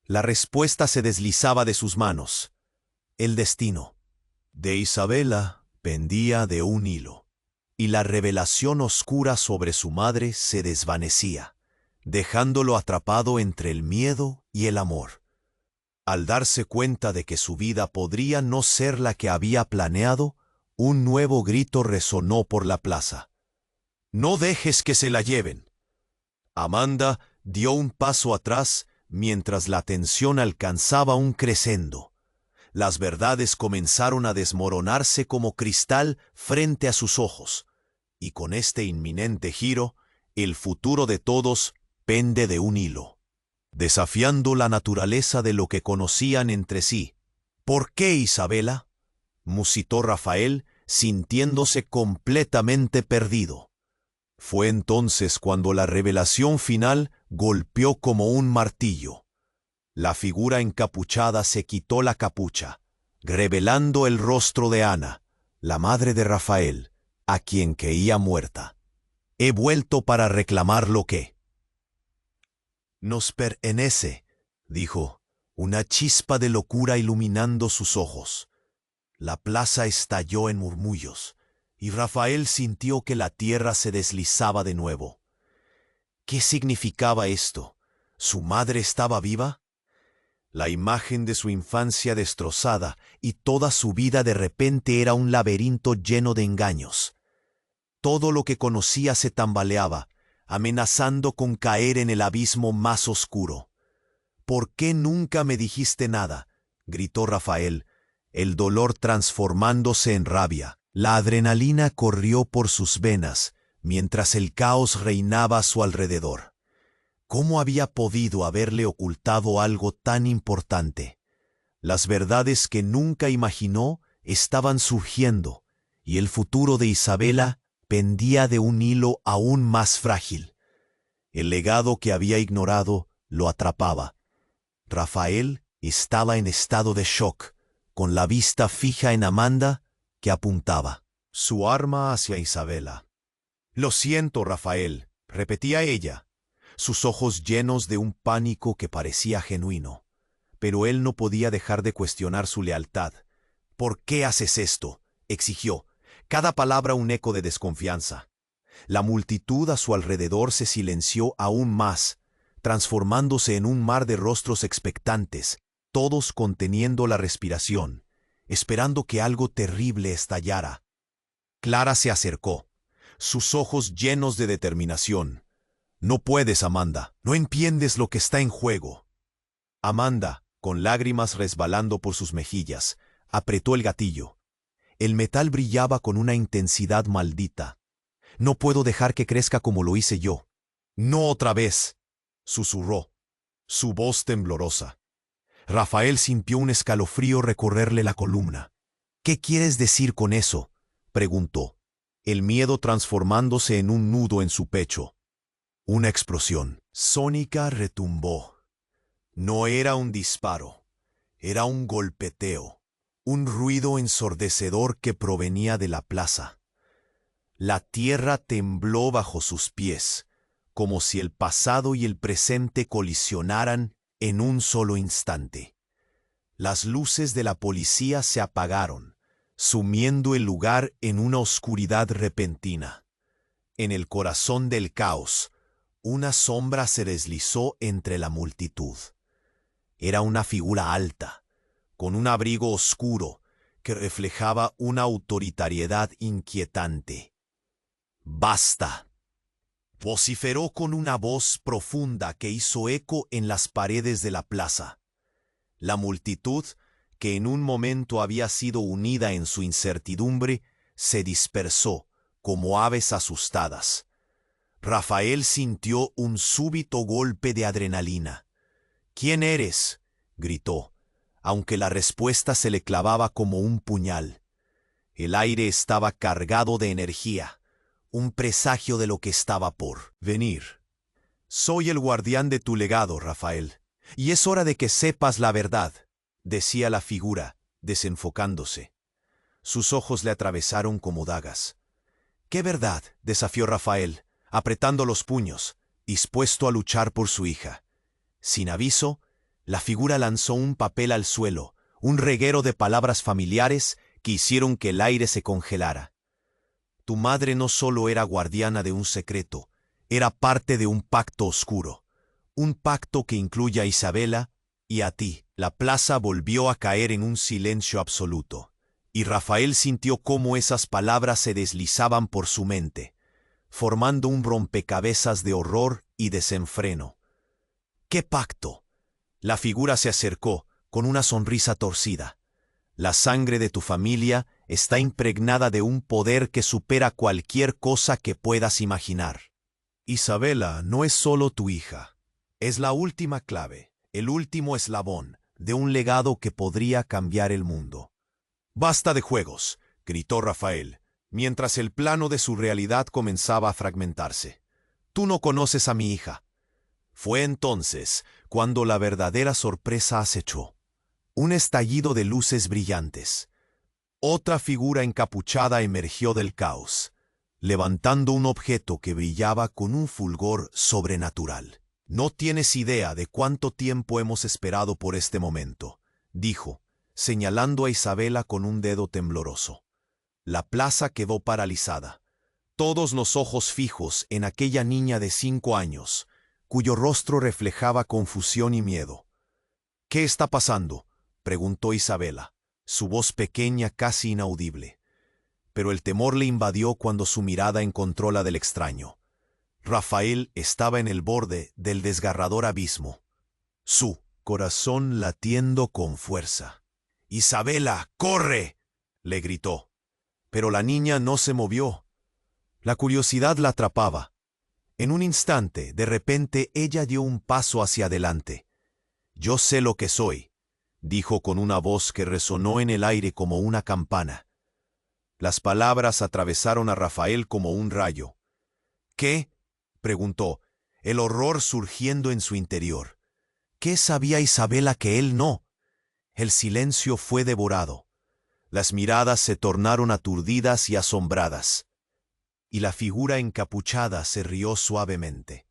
La respuesta se deslizaba de sus manos. El destino de Isabela pendía de un hilo, y la revelación oscura sobre su madre se desvanecía, dejándolo atrapado entre el miedo y el amor. Al darse cuenta de que su vida podría no ser la que había planeado, un nuevo grito resonó por la plaza. «¡No dejes que se la lleven!». Amanda dio un paso atrás mientras la tensión alcanzaba un crescendo. Las verdades comenzaron a desmoronarse como cristal frente a sus ojos, y con este inminente giro, el futuro de todos pende de un hilo, desafiando la naturaleza de lo que conocían entre sí. «¿Por qué, Isabela?», musitó Rafael, sintiéndose completamente perdido. Fue entonces cuando la revelación final golpeó como un martillo. La figura encapuchada se quitó la capucha, revelando el rostro de Ana, la madre de Rafael, a quien creía muerta. «He vuelto para reclamar lo que nos pertenece», dijo, una chispa de locura iluminando sus ojos. La plaza estalló en murmullos, y Rafael sintió que la tierra se deslizaba de nuevo. ¿Qué significaba esto? ¿Su madre estaba viva? La imagen de su infancia destrozada y toda su vida de repente era un laberinto lleno de engaños. Todo lo que conocía se tambaleaba, amenazando con caer en el abismo más oscuro. «¿Por qué nunca me dijiste nada?», gritó Rafael, el dolor transformándose en rabia. La adrenalina corrió por sus venas, mientras el caos reinaba a su alrededor. ¿Cómo había podido haberle ocultado algo tan importante? Las verdades que nunca imaginó estaban surgiendo, y el futuro de Isabela pendía de un hilo aún más frágil. El legado que había ignorado lo atrapaba. Rafael estaba en estado de shock, con la vista fija en Amanda, que apuntaba su arma hacia Isabela. «Lo siento, Rafael», repetía ella, sus ojos llenos de un pánico que parecía genuino. Pero él no podía dejar de cuestionar su lealtad. «¿Por qué haces esto?», exigió, cada palabra un eco de desconfianza. La multitud a su alrededor se silenció aún más, transformándose en un mar de rostros expectantes, todos conteniendo la respiración, esperando que algo terrible estallara. Clara se acercó, sus ojos llenos de determinación. «No puedes, Amanda, no entiendes lo que está en juego». Amanda, con lágrimas resbalando por sus mejillas, apretó el gatillo. El metal brillaba con una intensidad maldita. «No puedo dejar que crezca como lo hice yo». «No otra vez», susurró, su voz temblorosa. Rafael sintió un escalofrío recorrerle la columna. «¿Qué quieres decir con eso?», preguntó, el miedo transformándose en un nudo en su pecho. Una explosión sónica retumbó. No era un disparo, era un golpeteo, un ruido ensordecedor que provenía de la plaza. La tierra tembló bajo sus pies, como si el pasado y el presente colisionaran en un solo instante. Las luces de la policía se apagaron, sumiendo el lugar en una oscuridad repentina. En el corazón del caos, una sombra se deslizó entre la multitud. Era una figura alta, con un abrigo oscuro que reflejaba una autoritariedad inquietante. «¡Basta!», vociferó con una voz profunda que hizo eco en las paredes de la plaza. La multitud, que en un momento había sido unida en su incertidumbre, se dispersó como aves asustadas. Rafael sintió un súbito golpe de adrenalina. «¿Quién eres?», gritó, aunque la respuesta se le clavaba como un puñal. El aire estaba cargado de energía, un presagio de lo que estaba por venir. «Soy el guardián de tu legado, Rafael, y es hora de que sepas la verdad», decía la figura, desenfocándose. Sus ojos le atravesaron como dagas. «¿Qué verdad?», desafió Rafael, apretando los puños, dispuesto a luchar por su hija. Sin aviso, la figura lanzó un papel al suelo, un reguero de palabras familiares que hicieron que el aire se congelara. «Tu madre no solo era guardiana de un secreto, era parte de un pacto oscuro. Un pacto que incluye a Isabela y a ti». La plaza volvió a caer en un silencio absoluto, y Rafael sintió cómo esas palabras se deslizaban por su mente, formando un rompecabezas de horror y desenfreno. «¿Qué pacto?». La figura se acercó, con una sonrisa torcida. «La sangre de tu familia está impregnada de un poder que supera cualquier cosa que puedas imaginar. Isabela no es solo tu hija, es la última clave, el último eslabón de un legado que podría cambiar el mundo». «Basta de juegos», gritó Rafael, mientras el plano de su realidad comenzaba a fragmentarse. «Tú no conoces a mi hija». Fue entonces cuando la verdadera sorpresa acechó. Un estallido de luces brillantes. Otra figura encapuchada emergió del caos, levantando un objeto que brillaba con un fulgor sobrenatural. «No tienes idea de cuánto tiempo hemos esperado por este momento», dijo, señalando a Isabela con un dedo tembloroso. La plaza quedó paralizada, todos los ojos fijos en aquella niña de 5 años, cuyo rostro reflejaba confusión y miedo. «¿Qué está pasando?», preguntó Isabela, su voz pequeña casi inaudible. Pero el temor le invadió cuando su mirada encontró la del extraño. Rafael estaba en el borde del desgarrador abismo, su corazón latiendo con fuerza. «¡Isabela, corre!», le gritó. Pero la niña no se movió. La curiosidad la atrapaba. En un instante, de repente, ella dio un paso hacia adelante. «Yo sé lo que soy», dijo con una voz que resonó en el aire como una campana. Las palabras atravesaron a Rafael como un rayo. «¿Qué?», preguntó, el horror surgiendo en su interior. ¿Qué sabía Isabela que él no? El silencio fue devorado. Las miradas se tornaron aturdidas y asombradas. Y la figura encapuchada se rió suavemente.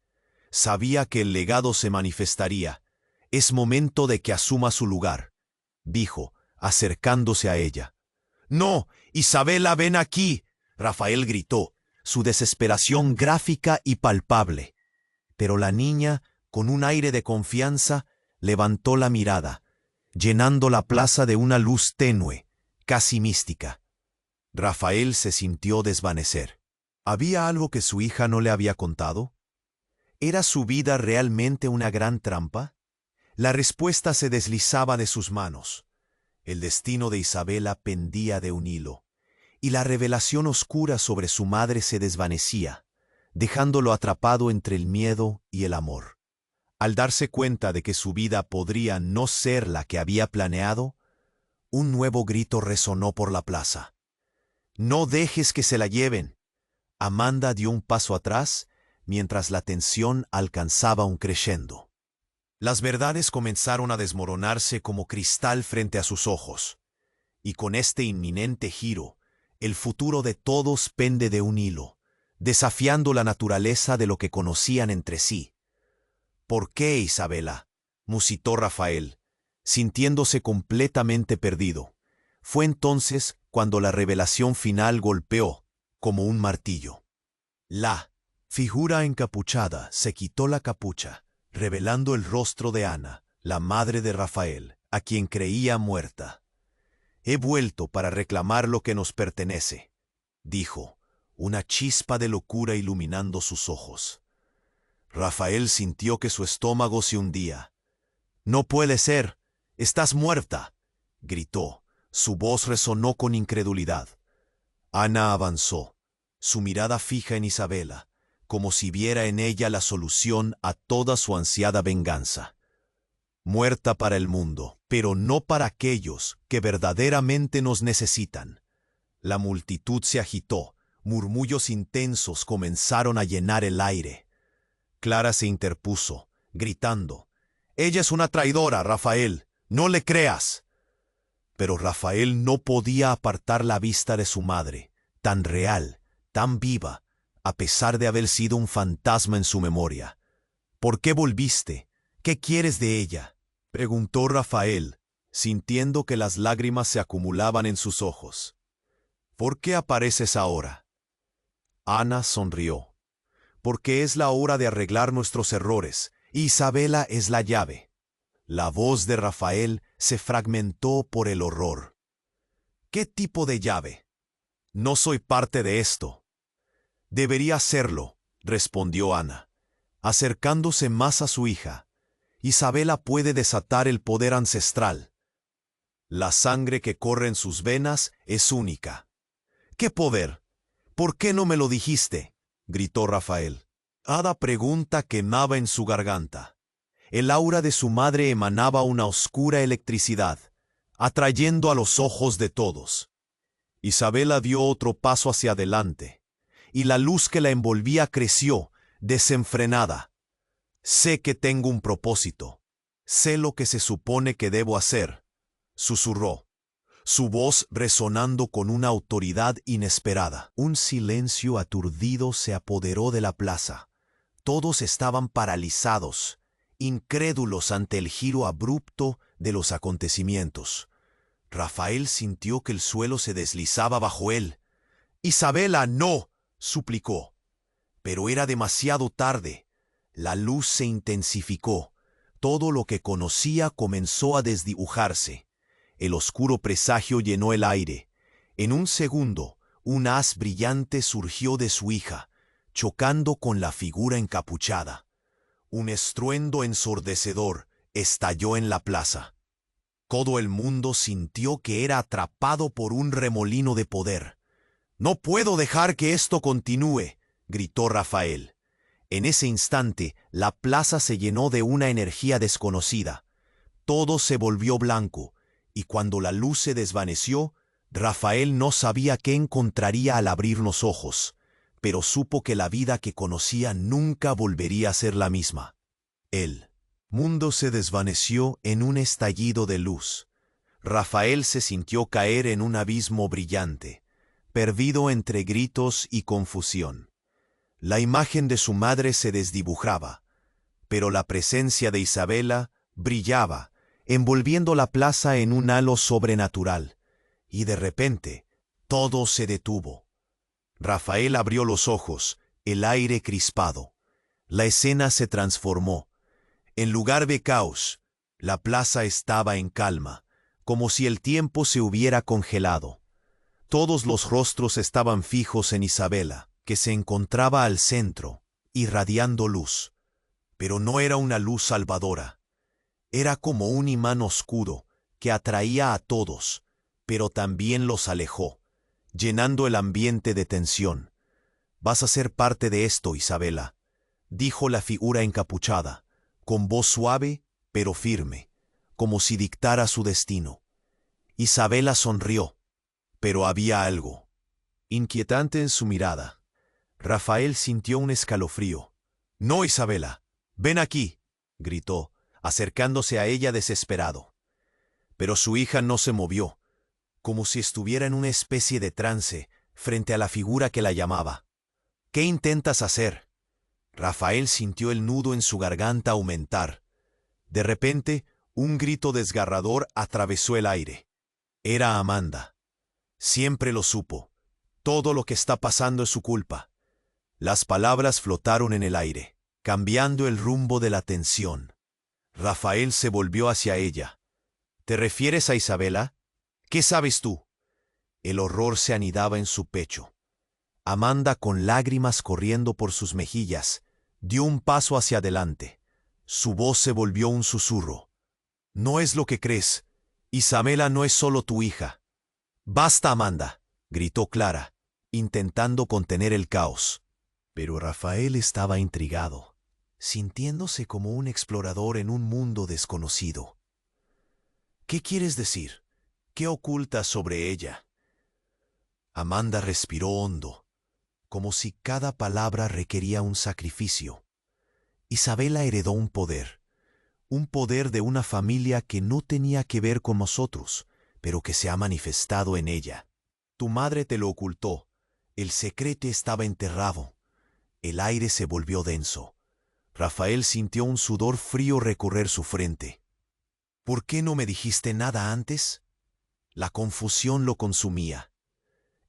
Sabía que el legado se manifestaría. «Es momento de que asuma su lugar», dijo, acercándose a ella. «No, Isabela, ven aquí», Rafael gritó, su desesperación gráfica y palpable. Pero la niña, con un aire de confianza, levantó la mirada, llenando la plaza de una luz tenue, casi mística. Rafael se sintió desvanecer. ¿Había algo que su hija no le había contado? ¿Era su vida realmente una gran trampa? La respuesta se deslizaba de sus manos. El destino de Isabela pendía de un hilo, y la revelación oscura sobre su madre se desvanecía, dejándolo atrapado entre el miedo y el amor. Al darse cuenta de que su vida podría no ser la que había planeado, un nuevo grito resonó por la plaza. «¡No dejes que se la lleven!». Amanda dio un paso atrás, mientras la tensión alcanzaba un crescendo. Las verdades comenzaron a desmoronarse como cristal frente a sus ojos, y con este inminente giro, el futuro de todos pende de un hilo, desafiando la naturaleza de lo que conocían entre sí. «¿Por qué, Isabela?», musitó Rafael, sintiéndose completamente perdido. Fue entonces cuando la revelación final golpeó, como un martillo. La figura encapuchada se quitó la capucha, revelando el rostro de Ana, la madre de Rafael, a quien creía muerta. «He vuelto para reclamar lo que nos pertenece», dijo, una chispa de locura iluminando sus ojos. Rafael sintió que su estómago se hundía. «No puede ser, estás muerta», gritó. Su voz resonó con incredulidad. Ana avanzó, su mirada fija en Isabela, como si viera en ella la solución a toda su ansiada venganza. «Muerta para el mundo, pero no para aquellos que verdaderamente nos necesitan». La multitud se agitó, murmullos intensos comenzaron a llenar el aire. Clara se interpuso, gritando: «Ella es una traidora, Rafael, no le creas». Pero Rafael no podía apartar la vista de su madre, tan real, tan viva, a pesar de haber sido un fantasma en su memoria. «¿Por qué volviste? ¿Qué quieres de ella?», preguntó Rafael, sintiendo que las lágrimas se acumulaban en sus ojos. «¿Por qué apareces ahora?». Ana sonrió. «Porque es la hora de arreglar nuestros errores, y Isabela es la llave». La voz de Rafael se fragmentó por el horror. «¿Qué tipo de llave? No soy parte de esto». «Debería serlo», respondió Ana, acercándose más a su hija. «Isabela puede desatar el poder ancestral. La sangre que corre en sus venas es única». «¿Qué poder? ¿Por qué no me lo dijiste?», gritó Rafael. Cada pregunta quemaba en su garganta. El aura de su madre emanaba una oscura electricidad, atrayendo a los ojos de todos. Isabela dio otro paso hacia adelante, y la luz que la envolvía creció, desenfrenada. «Sé que tengo un propósito. Sé lo que se supone que debo hacer», susurró, su voz resonando con una autoridad inesperada. Un silencio aturdido se apoderó de la plaza. Todos estaban paralizados, incrédulos ante el giro abrupto de los acontecimientos. Rafael sintió que el suelo se deslizaba bajo él. «Isabela, no», suplicó. Pero era demasiado tarde. La luz se intensificó. Todo lo que conocía comenzó a desdibujarse. El oscuro presagio llenó el aire. En un segundo, un haz brillante surgió de su hija, chocando con la figura encapuchada. Un estruendo ensordecedor estalló en la plaza. Todo el mundo sintió que era atrapado por un remolino de poder. «No puedo dejar que esto continúe», gritó Rafael. En ese instante, la plaza se llenó de una energía desconocida. Todo se volvió blanco, y cuando la luz se desvaneció, Rafael no sabía qué encontraría al abrir los ojos, pero supo que la vida que conocía nunca volvería a ser la misma. El mundo se desvaneció en un estallido de luz. Rafael se sintió caer en un abismo brillante, perdido entre gritos y confusión. La imagen de su madre se desdibujaba, pero la presencia de Isabela brillaba, envolviendo la plaza en un halo sobrenatural, y de repente todo se detuvo. Rafael abrió los ojos, el aire crispado. La escena se transformó. En lugar de caos, la plaza estaba en calma, como si el tiempo se hubiera congelado. Todos los rostros estaban fijos en Isabela, que se encontraba al centro, irradiando luz. Pero no era una luz salvadora. Era como un imán oscuro que atraía a todos, pero también los alejó, llenando el ambiente de tensión. «Vas a ser parte de esto, Isabela», dijo la figura encapuchada, con voz suave pero firme, como si dictara su destino. Isabela sonrió, pero había algo inquietante en su mirada. Rafael sintió un escalofrío. «No, Isabela, ven aquí», gritó, acercándose a ella desesperado. Pero su hija no se movió, como si estuviera en una especie de trance frente a la figura que la llamaba. «¿Qué intentas hacer?». Rafael sintió el nudo en su garganta aumentar. De repente, un grito desgarrador atravesó el aire. Era Amanda. Siempre lo supo. Todo lo que está pasando es su culpa. Las palabras flotaron en el aire, cambiando el rumbo de la tensión. Rafael se volvió hacia ella. «¿Te refieres a Isabela? ¿Qué sabes tú?». El horror se anidaba en su pecho. Amanda, con lágrimas corriendo por sus mejillas, dio un paso hacia adelante. Su voz se volvió un susurro. «No es lo que crees. Isabela no es solo tu hija». «Basta, Amanda», gritó Clara, intentando contener el caos. Pero Rafael estaba intrigado, sintiéndose como un explorador en un mundo desconocido. «¿Qué quieres decir? ¿Qué ocultas sobre ella?». Amanda respiró hondo, como si cada palabra requería un sacrificio. Isabela heredó un poder de una familia que no tenía que ver con nosotros, pero que se ha manifestado en ella. Tu madre te lo ocultó, el secreto estaba enterrado. El aire se volvió denso. Rafael sintió un sudor frío recorrer su frente. «¿Por qué no me dijiste nada antes?». La confusión lo consumía.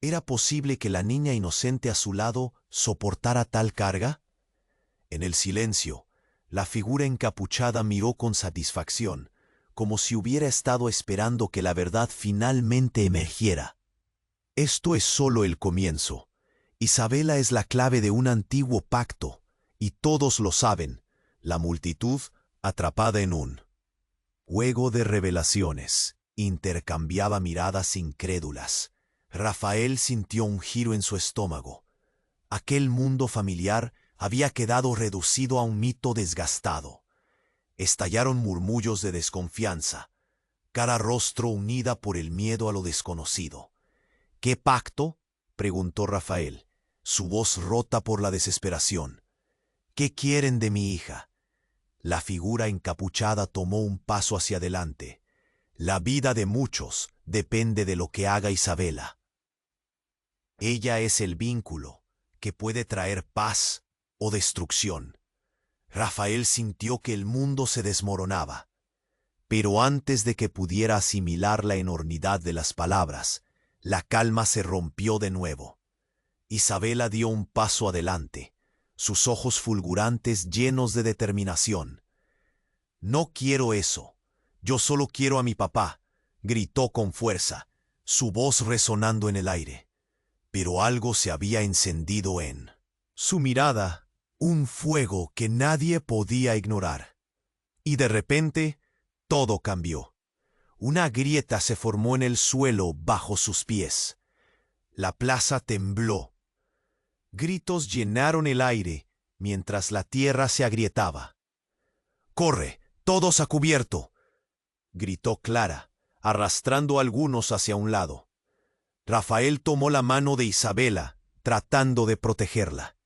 ¿Era posible que la niña inocente a su lado soportara tal carga? En el silencio, la figura encapuchada miró con satisfacción, como si hubiera estado esperando que la verdad finalmente emergiera. «Esto es solo el comienzo. Isabela es la clave de un antiguo pacto, y todos lo saben, la multitud atrapada en un juego de revelaciones». Intercambiaba miradas incrédulas. Rafael sintió un giro en su estómago. Aquel mundo familiar había quedado reducido a un mito desgastado. Estallaron murmullos de desconfianza, cada rostro unida por el miedo a lo desconocido. «¿Qué pacto?», preguntó Rafael, su voz rota por la desesperación. «¿Qué quieren de mi hija?». La figura encapuchada tomó un paso hacia adelante. «La vida de muchos depende de lo que haga Isabela. Ella es el vínculo que puede traer paz o destrucción». Rafael sintió que el mundo se desmoronaba. Pero antes de que pudiera asimilar la enormidad de las palabras, la calma se rompió de nuevo. Isabela dio un paso adelante, sus ojos fulgurantes llenos de determinación. «No quiero eso. Yo solo quiero a mi papá», gritó con fuerza, su voz resonando en el aire. Pero algo se había encendido en su mirada, un fuego que nadie podía ignorar. Y de repente, todo cambió. Una grieta se formó en el suelo bajo sus pies. La plaza tembló. Gritos llenaron el aire mientras la tierra se agrietaba. «¡Corre, todos a cubierto!», gritó Clara, arrastrando a algunos hacia un lado. Rafael tomó la mano de Isabela, tratando de protegerla.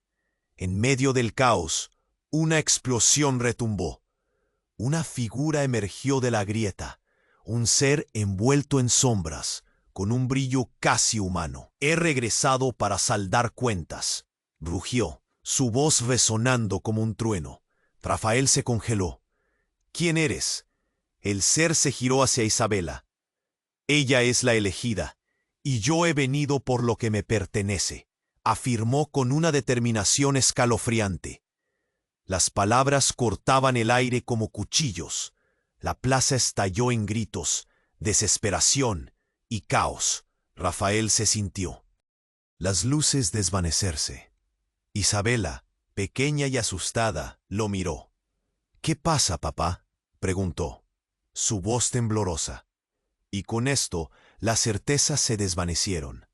En medio del caos, una explosión retumbó. Una figura emergió de la grieta, un ser envuelto en sombras, con un brillo casi humano. «He regresado para saldar cuentas», rugió, su voz resonando como un trueno. Rafael se congeló. «¿Quién eres?». El ser se giró hacia Isabela. «Ella es la elegida, y yo he venido por lo que me pertenece», afirmó con una determinación escalofriante. Las palabras cortaban el aire como cuchillos. La plaza estalló en gritos, desesperación y caos. Rafael se sintió las luces desvanecerse. Isabela, pequeña y asustada, lo miró. «¿Qué pasa, papá?», preguntó, su voz temblorosa. Y con esto, las certezas se desvanecieron.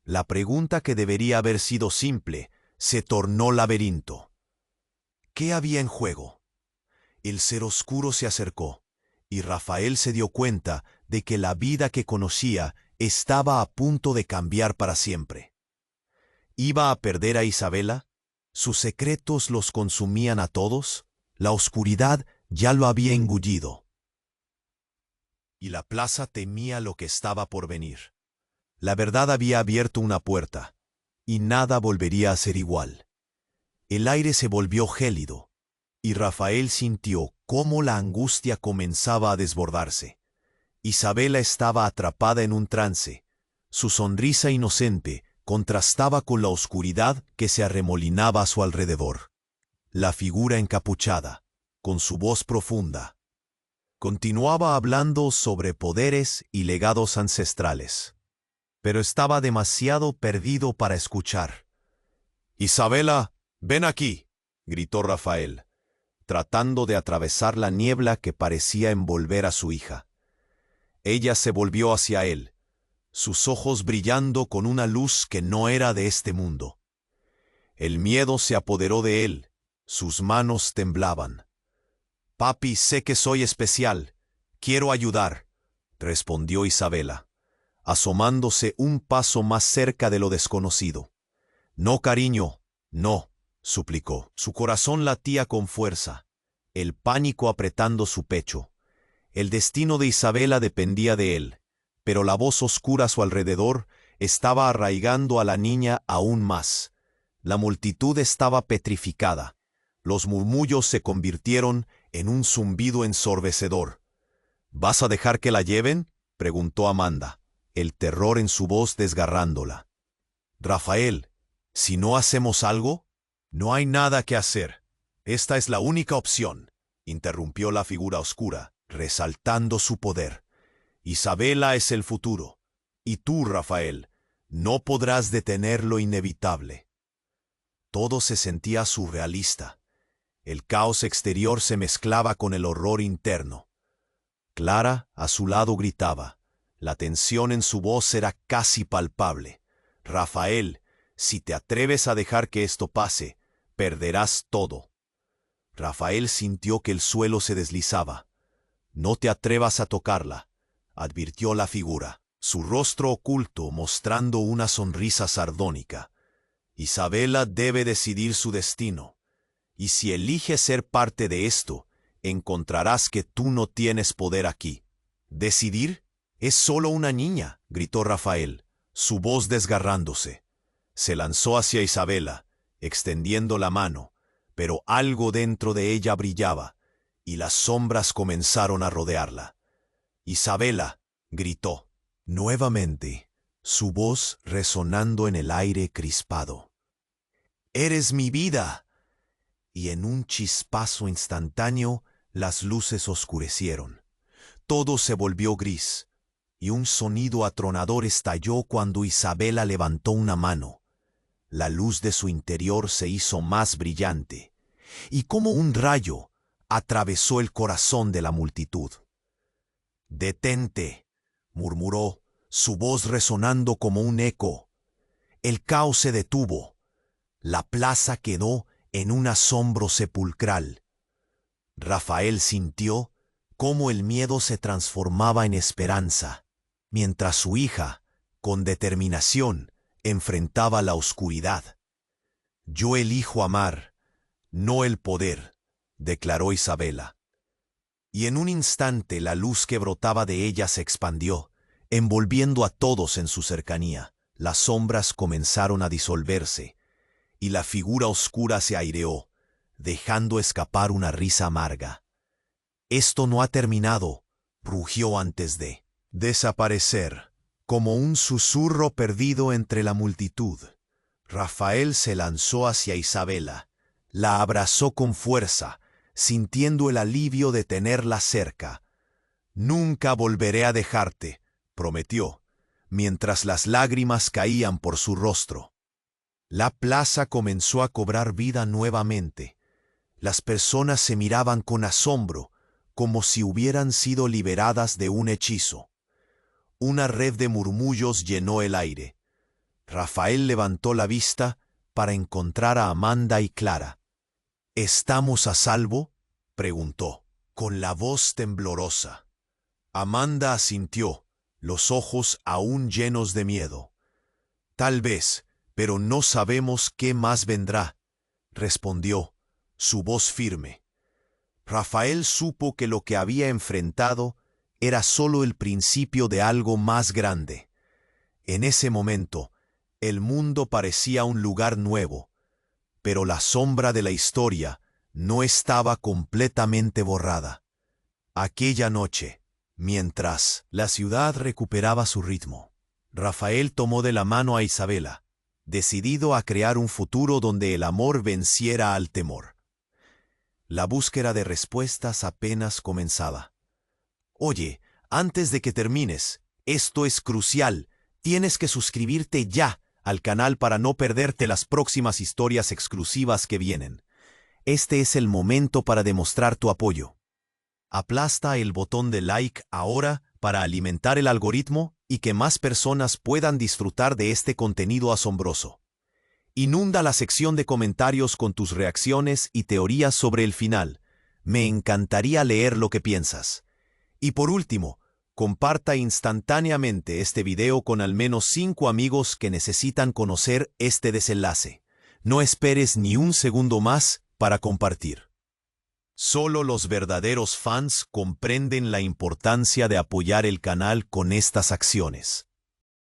La pregunta que debería haber sido simple se tornó laberinto. ¿Qué había en juego? El ser oscuro se acercó, y Rafael se dio cuenta de que la vida que conocía estaba a punto de cambiar para siempre. ¿Iba a perder a Isabela? ¿Sus secretos los consumían a todos? La oscuridad ya lo había engullido. Y la plaza temía lo que estaba por venir. La verdad había abierto una puerta, y nada volvería a ser igual. El aire se volvió gélido, y Rafael sintió cómo la angustia comenzaba a desbordarse. Isabela estaba atrapada en un trance. Su sonrisa inocente contrastaba con la oscuridad que se arremolinaba a su alrededor. La figura encapuchada, con su voz profunda, continuaba hablando sobre poderes y legados ancestrales, pero estaba demasiado perdido para escuchar. «Isabela, ven aquí», gritó Rafael, tratando de atravesar la niebla que parecía envolver a su hija. Ella se volvió hacia él, sus ojos brillando con una luz que no era de este mundo. El miedo se apoderó de él, sus manos temblaban. «Papi, sé que soy especial, quiero ayudar», respondió Isabela, asomándose un paso más cerca de lo desconocido. «No, cariño, no», suplicó. Su corazón latía con fuerza, el pánico apretando su pecho. El destino de Isabela dependía de él, pero la voz oscura a su alrededor estaba arraigando a la niña aún más. La multitud estaba petrificada. Los murmullos se convirtieron en un zumbido ensordecedor. «¿Vas a dejar que la lleven?», preguntó Amanda, el terror en su voz desgarrándola. «Rafael, si no hacemos algo...». «No hay nada que hacer. Esta es la única opción», interrumpió la figura oscura, resaltando su poder. «Isabela es el futuro, y tú, Rafael, no podrás detener lo inevitable». Todo se sentía surrealista. El caos exterior se mezclaba con el horror interno. Clara, a su lado, gritaba. La tensión en su voz era casi palpable. «Rafael, si te atreves a dejar que esto pase, perderás todo». Rafael sintió que el suelo se deslizaba. «No te atrevas a tocarla», advirtió la figura, su rostro oculto mostrando una sonrisa sardónica. «Isabela debe decidir su destino, y si eliges ser parte de esto, encontrarás que tú no tienes poder aquí». «¿Decidir? Es solo una niña», gritó Rafael, su voz desgarrándose. Se lanzó hacia Isabela, extendiendo la mano, pero algo dentro de ella brillaba, y las sombras comenzaron a rodearla. «Isabela», gritó, nuevamente, su voz resonando en el aire crispado. «Eres mi vida». Y en un chispazo instantáneo, las luces oscurecieron. Todo se volvió gris, y un sonido atronador estalló cuando Isabela levantó una mano. La luz de su interior se hizo más brillante, y como un rayo, atravesó el corazón de la multitud. «Detente», murmuró, su voz resonando como un eco. El caos se detuvo. La plaza quedó en un asombro sepulcral. Rafael sintió cómo el miedo se transformaba en esperanza, mientras su hija, con determinación, enfrentaba la oscuridad. «Yo elijo amar, no el poder», declaró Isabela. Y en un instante la luz que brotaba de ella se expandió, envolviendo a todos en su cercanía. Las sombras comenzaron a disolverse, y la figura oscura se aireó, dejando escapar una risa amarga. «Esto no ha terminado», rugió antes de desaparecer, como un susurro perdido entre la multitud. Rafael se lanzó hacia Isabela, la abrazó con fuerza, sintiendo el alivio de tenerla cerca. «Nunca volveré a dejarte», prometió, mientras las lágrimas caían por su rostro. La plaza comenzó a cobrar vida nuevamente. Las personas se miraban con asombro, como si hubieran sido liberadas de un hechizo. Una red de murmullos llenó el aire. Rafael levantó la vista para encontrar a Amanda y Clara. «¿Estamos a salvo?», preguntó, con la voz temblorosa. Amanda asintió, los ojos aún llenos de miedo. «Tal vez, pero no sabemos qué más vendrá», respondió, su voz firme. Rafael supo que lo que había enfrentado era solo el principio de algo más grande. En ese momento, el mundo parecía un lugar nuevo, pero la sombra de la historia no estaba completamente borrada. Aquella noche, mientras la ciudad recuperaba su ritmo, Rafael tomó de la mano a Isabela, decidido a crear un futuro donde el amor venciera al temor. La búsqueda de respuestas apenas comenzaba. «Oye, antes de que termines, esto es crucial. Tienes que suscribirte ya al canal para no perderte las próximas historias exclusivas que vienen. Este es el momento para demostrar tu apoyo. Aplasta el botón de like ahora para alimentar el algoritmo y que más personas puedan disfrutar de este contenido asombroso. Inunda la sección de comentarios con tus reacciones y teorías sobre el final. Me encantaría leer lo que piensas. Y por último, comparta instantáneamente este video con al menos 5 amigos que necesitan conocer este desenlace. No esperes ni un segundo más para compartir. Solo los verdaderos fans comprenden la importancia de apoyar el canal con estas acciones.